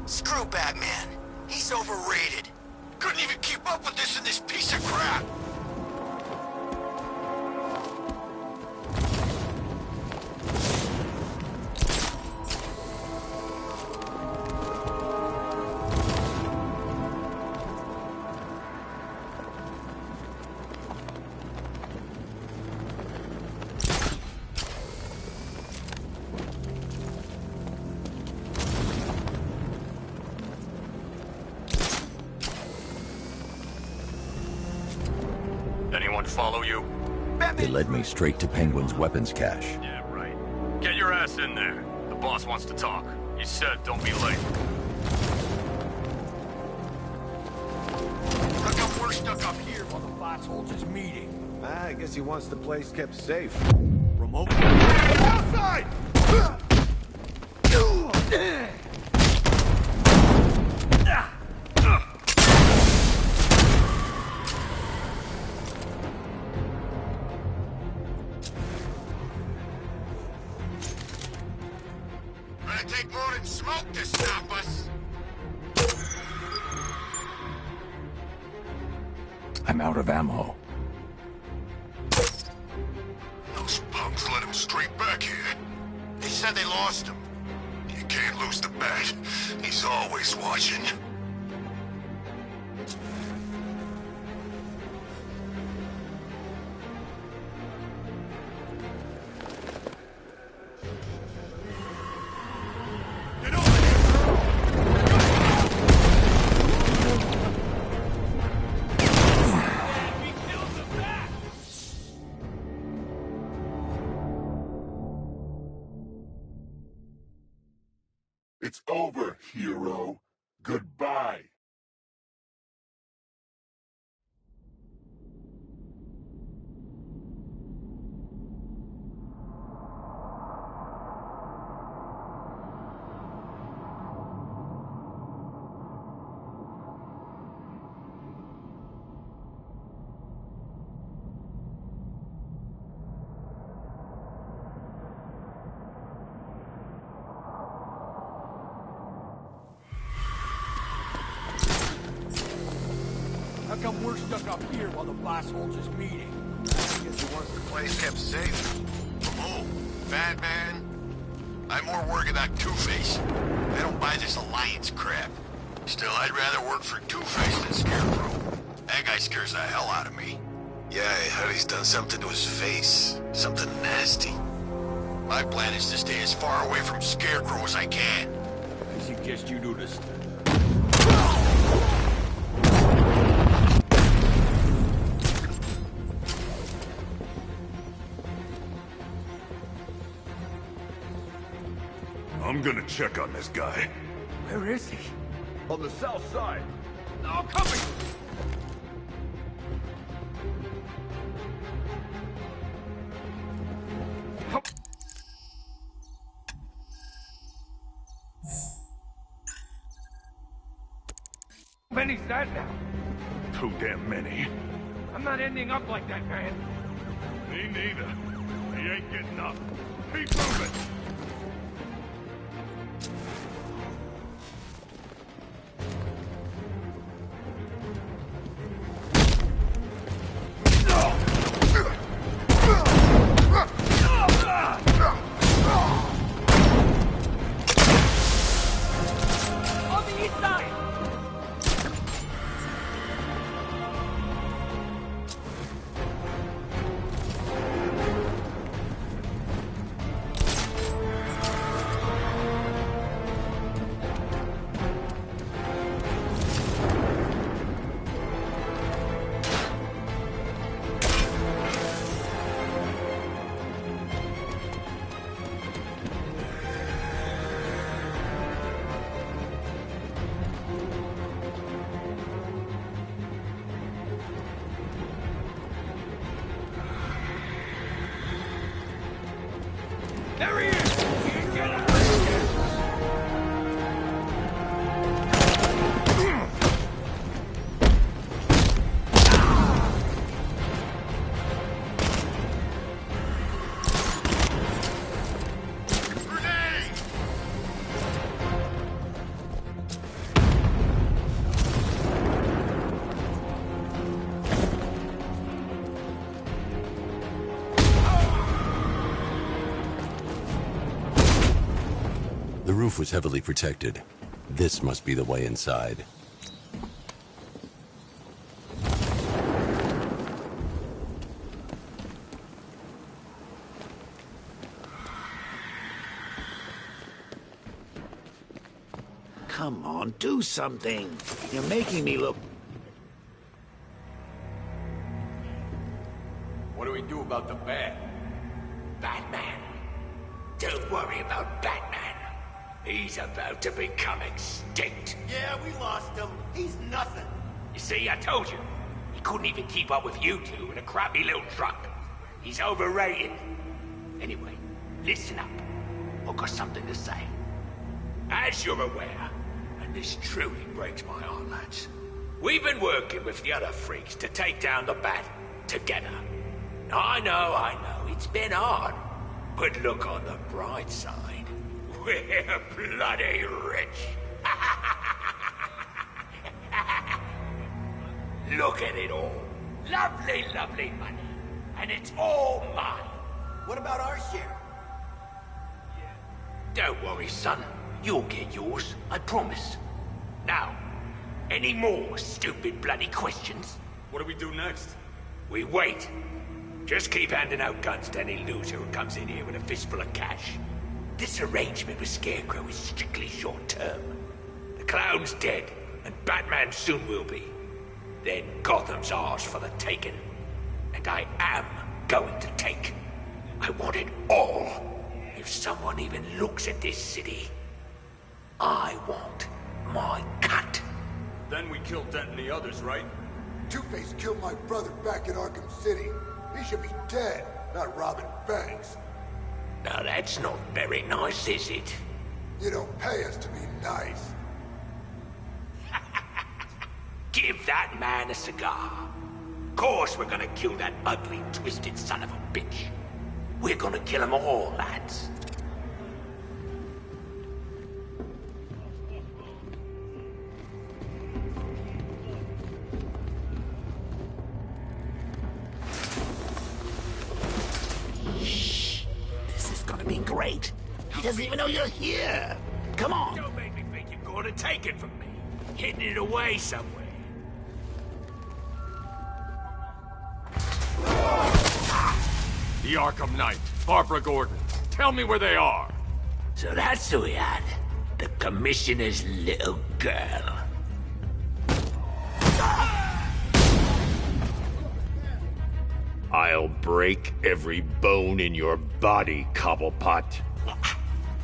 Screw Batman. He's overrated. Couldn't even keep up with this in this piece of crap! Follow you? They led me straight to Penguin's weapons cache. Yeah, right. Get your ass in there. The boss wants to talk. He said don't be late. How come we're stuck up here while the boss holds his meeting? I guess he wants the place kept safe. Remote? Outside! Take more than smoke to stop us. I'm out of ammo. Those punks let him straight back here. They said they lost him. You can't lose the bat. He's always watching. It's over, hero. Goodbye. How come we're stuck up here while the boss holds his meeting? I guess he wants the place kept safe. Oh, Batman. I'm more worried about Two-Face. I don't buy this Alliance crap. Still, I'd rather work for Two-Face than Scarecrow. That guy scares the hell out of me. Yeah, I heard he's done something to his face. Something nasty. My plan is to stay as far away from Scarecrow as I can. I suggest you do this. I'm gonna check on this guy. Where is he? On the south side. No, coming! Many's that now? Too damn many. I'm not ending up like that, man. Me neither. He ain't getting up. Keep moving. There he is! Get out! The roof was heavily protected. This must be the way inside. Come on, do something. You're making me look... What do we do about the bat? Batman. Don't worry about Batman. He's about to become extinct. Yeah, we lost him. He's nothing. You see, I told you. He couldn't even keep up with you two in a crappy little truck. He's overrated. Anyway, listen up. I've got something to say. As you're aware, and this truly breaks my heart, lads, we've been working with the other freaks to take down the Bat together. I know, it's been hard. But look on the bright side. We're bloody rich. Look at it all. Lovely, lovely money. And it's all mine. What about our share? Don't worry, son. You'll get yours, I promise. Now, any more stupid bloody questions? What do we do next? We wait. Just keep handing out guns to any loser who comes in here with a fistful of cash. This arrangement with Scarecrow is strictly short-term. The Clown's dead, and Batman soon will be. Then Gotham's ours for the taking. And I am going to take. I want it all. If someone even looks at this city, I want my cut. Then we kill Dent and the others, right? Two-Face killed my brother back in Arkham City. He should be dead, not robbing banks. Now that's not very nice, is it? You don't pay us to be nice. Give that man a cigar. Of course we're gonna kill that ugly, twisted son of a bitch. We're gonna kill them all, lads. Be great. He doesn't even know you're here. Come on. Don't make me think you're going to take it from me. Hidden it away somewhere. The Arkham Knight, Barbara Gordon. Tell me where they are. So that's who we had. The Commissioner's little girl. I'll break every bone in your body, Cobblepot.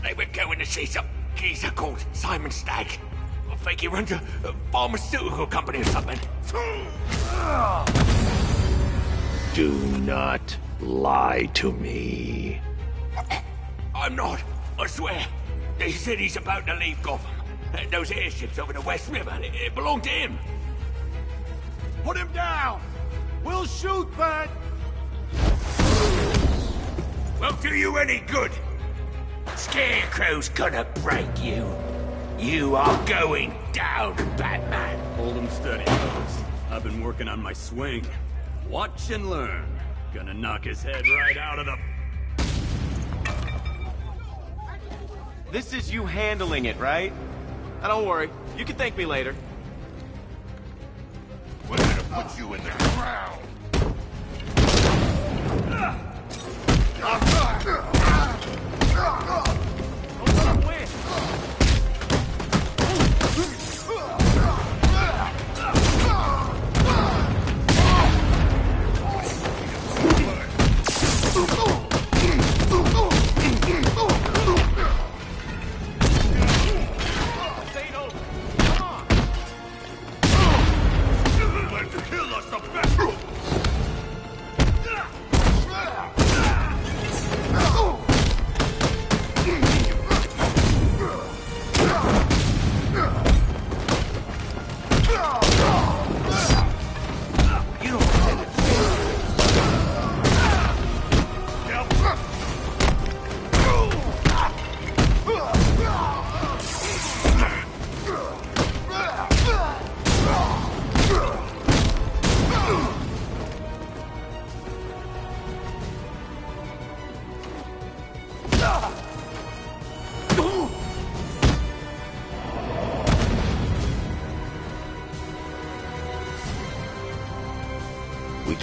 They were going to see some geezer called Simon Stagg. I think he runs a pharmaceutical company or something. Do not lie to me. I'm not, I swear. They said he's about to leave Gotham. Those airships over the West River, it belonged to him. Put him down! We'll shoot, Bat! Won't do you any good. Scarecrow's gonna break you. You are going down, Batman. Hold him steady, fellas. I've been working on my swing. Watch and learn. Gonna knock his head right out of the... This is you handling it, right? Now don't worry. You can thank me later. We're gonna put you in the ground.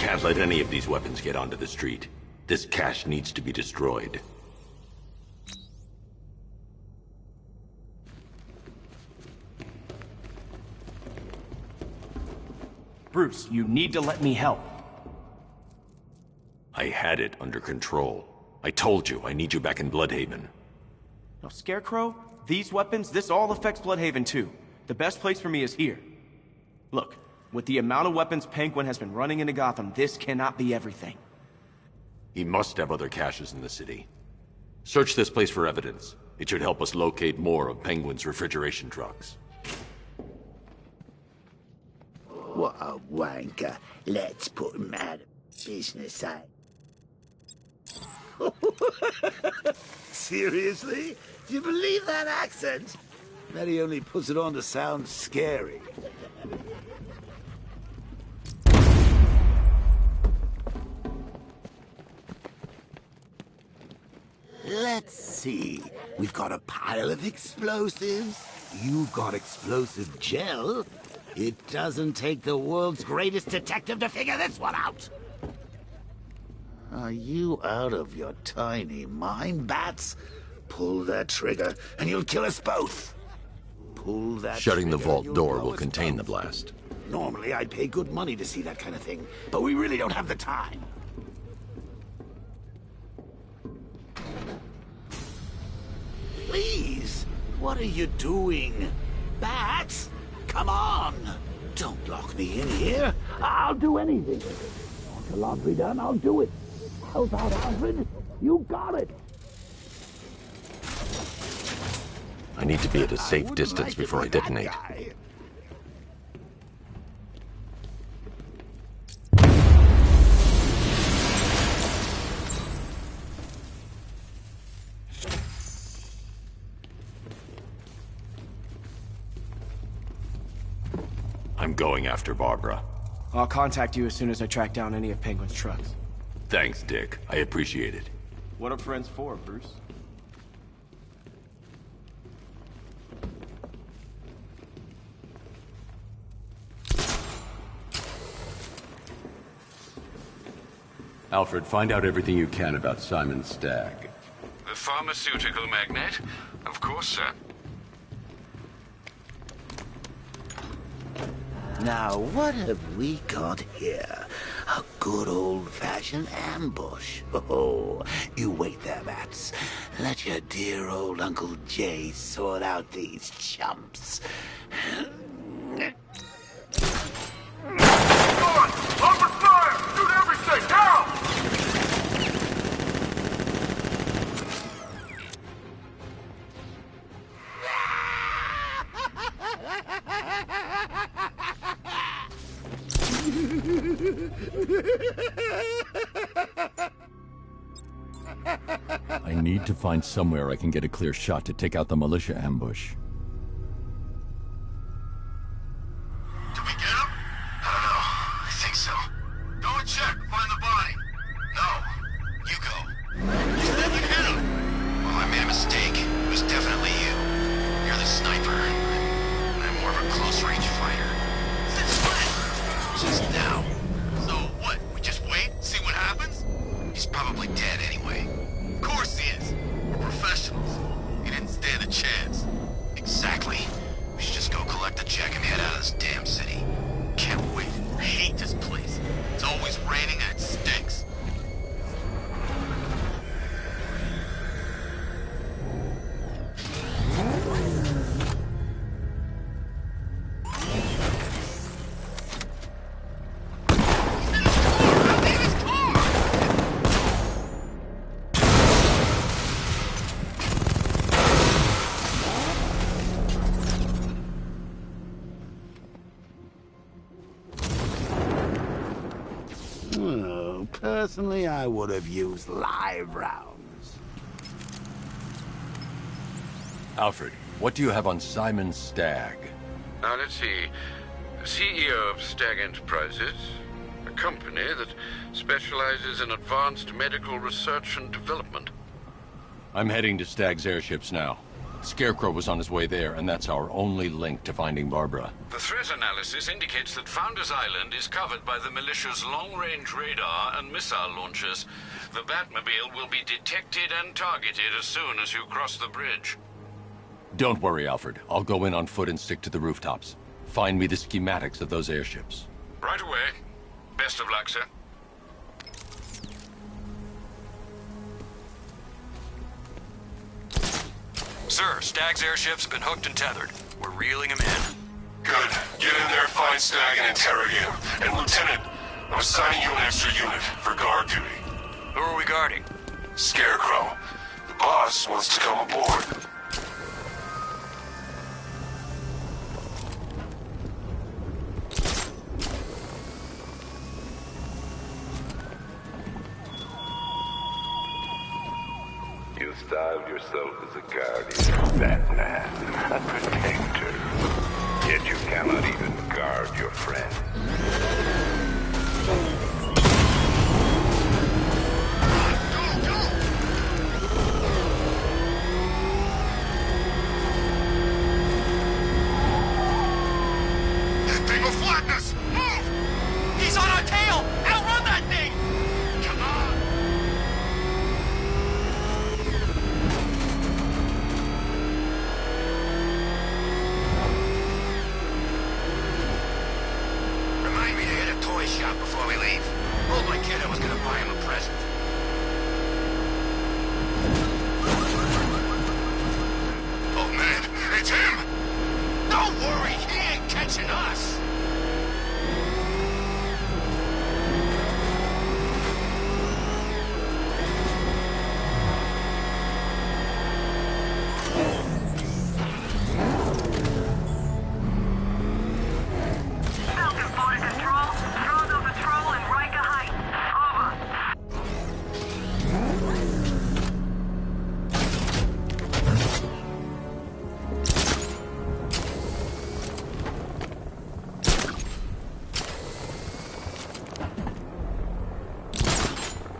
can't let any of these weapons get onto the street. This cache needs to be destroyed. Bruce, you need to let me help. I had it under control. I told you, I need you back in Bloodhaven. Now, Scarecrow, these weapons, this all affects Bloodhaven too. The best place for me is here. Look, with the amount of weapons Penguin has been running into Gotham, this cannot be everything. He must have other caches in the city. Search this place for evidence. It should help us locate more of Penguin's refrigeration trucks. What a wanker. Let's put him out of business, eh? Seriously? Do you believe that accent? Bet he only puts it on to sound scary. Let's see. We've got a pile of explosives. You've got explosive gel. It doesn't take the world's greatest detective to figure this one out. Are you out of your tiny mind, Bats? Pull that trigger, and you'll kill us both. Pull that Shutting the trigger, vault and door you'll will blow us contain both. the blast. Normally, I'd pay good money to see that kind of thing, but we really don't have the time. Please, what are you doing? Bats, come on. Don't lock me in here. I'll do anything. Want the laundry done? I'll do it. Help out, Alfred. You got it. I need to be at a safe distance before I detonate. I'm going after Barbara. I'll contact you as soon as I track down any of Penguin's trucks. Thanks, Dick. I appreciate it. What are friends for, Bruce? Alfred, find out everything you can about Simon Stagg. The pharmaceutical magnate? Of course, sir. Now, what have we got here? A good old-fashioned ambush. Oh, you wait there, Bats. Let your dear old Uncle Jay sort out these chumps. Open fire! Shoot everything! Now! I need to find somewhere I can get a clear shot to take out the militia ambush. Did we get him? I don't know. I think so. Go and check. Find the body. No. You go. You said you hit him. Well, I made a mistake. It was definitely you. You're the sniper. I'm more of a close-range fighter. Since when? Just now. So what? We just wait? See what happens? He's probably dead anyway. Of course he is. We're professionals. He didn't stand a chance. Exactly. We should just go collect the check and head out of this damn city. Can't wait. I hate this place. It's always raining and it stinks. Oh, personally, I would have used live rounds. Alfred, what do you have on Simon Stagg? Now, let's see. CEO of Stagg Enterprises, a company that specializes in advanced medical research and development. I'm heading to Stagg's airships now. Scarecrow was on his way there, and that's our only link to finding Barbara. The threat analysis indicates that Founders Island is covered by the militia's long-range radar and missile launchers. The Batmobile will be detected and targeted as soon as you cross the bridge. Don't worry, Alfred. I'll go in on foot and stick to the rooftops. Find me the schematics of those airships. Right away. Best of luck, sir. Sir, Stagg's airships have been hooked and tethered. We're reeling him in. Good. Get in there, find Stagg, and interrogate him. And Lieutenant, I'm assigning you an extra unit for guard duty. Who are we guarding? Scarecrow. The boss wants to come aboard. You styled yourself as a guardian, Batman, a protector. Yet you cannot even guard your friends. That thing will flatten us! Move! He's on our tail! Outrun that thing! Come on! Remind me to hit a toy shop before we leave. Told my kid I was gonna buy him a present. Oh man, it's him! Don't worry, he ain't catching us! Falcon 4 to control. Toronto Patrol in Riker Heights.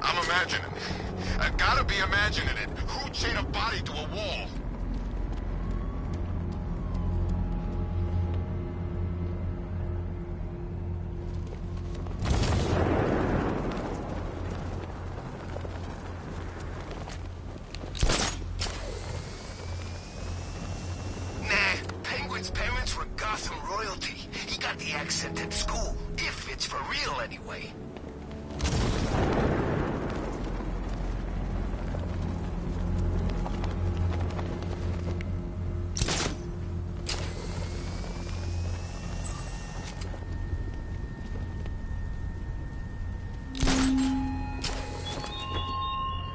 I'm imagining. I gotta be imagining it. Who'd chain a body to a wall? Nah, Penguin's parents were Gotham royalty. He got the accent at school. If it's for real, anyway.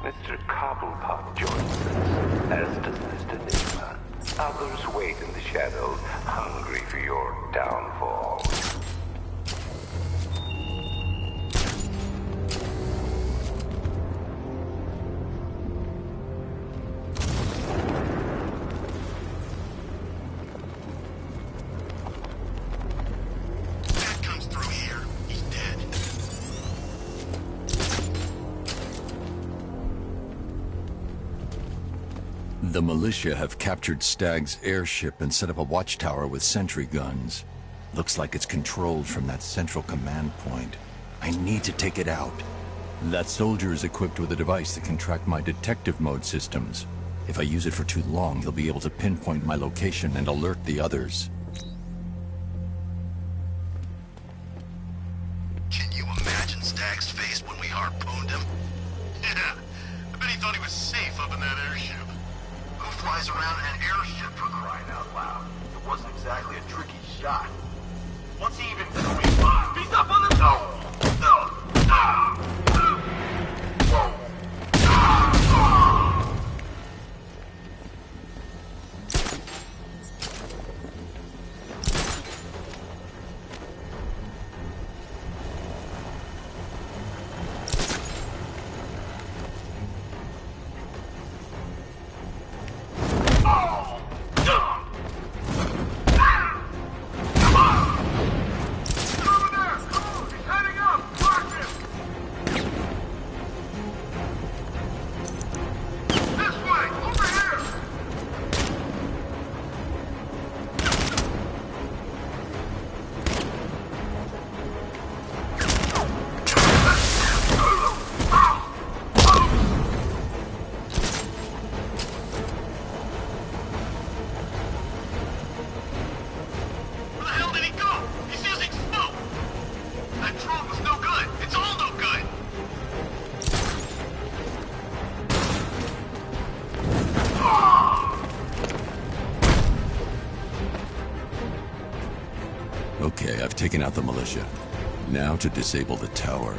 Mr. Cobblepot joins us, as does Mr. Nigma. Others wait in the shadows, hungry for your downfall. That comes through here. He's dead. The militia have captured Stagg's airship and set up a watchtower with sentry guns. Looks like it's controlled from that central command point. I need to take it out. That soldier is equipped with a device that can track my detective mode systems. If I use it for too long, he'll be able to pinpoint my location and alert the others. Can you imagine Stagg's face when we harpooned him? Yeah, I bet he thought he was safe up in that airship. Who flies around in an airship for crying out loud? It wasn't exactly a tricky shot. What's he even doing? He's up on the toe! He's heading taken out the militia. Now to disable the tower.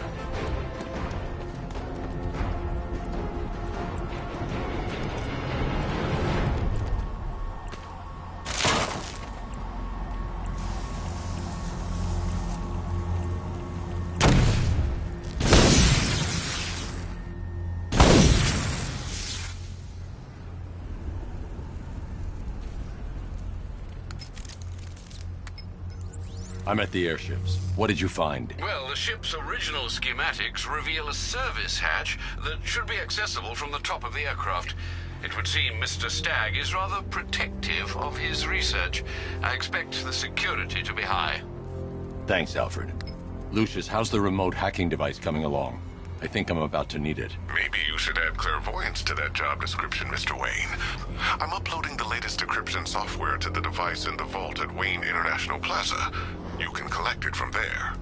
I'm at the airships. What did you find? Well, the ship's original schematics reveal a service hatch that should be accessible from the top of the aircraft. It would seem Mr. Stagg is rather protective of his research. I expect the security to be high. Thanks, Alfred. Lucius, how's the remote hacking device coming along? I think I'm about to need it. Maybe you should add clairvoyance to that job description, Mr. Wayne. I'm uploading the latest decryption software to the device in the vault at Wayne International Plaza. You can collect it from there.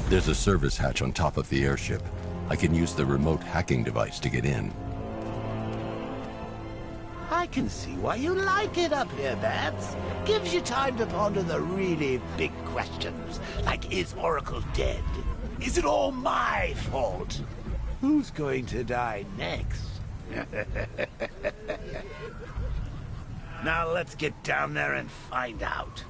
There's a service hatch on top of the airship. I can use the remote hacking device to get in. I can see why you like it up here, Bats. Gives you time to ponder the really big questions, like is Oracle dead? Is it all my fault? Who's going to die next? Now let's get down there and find out.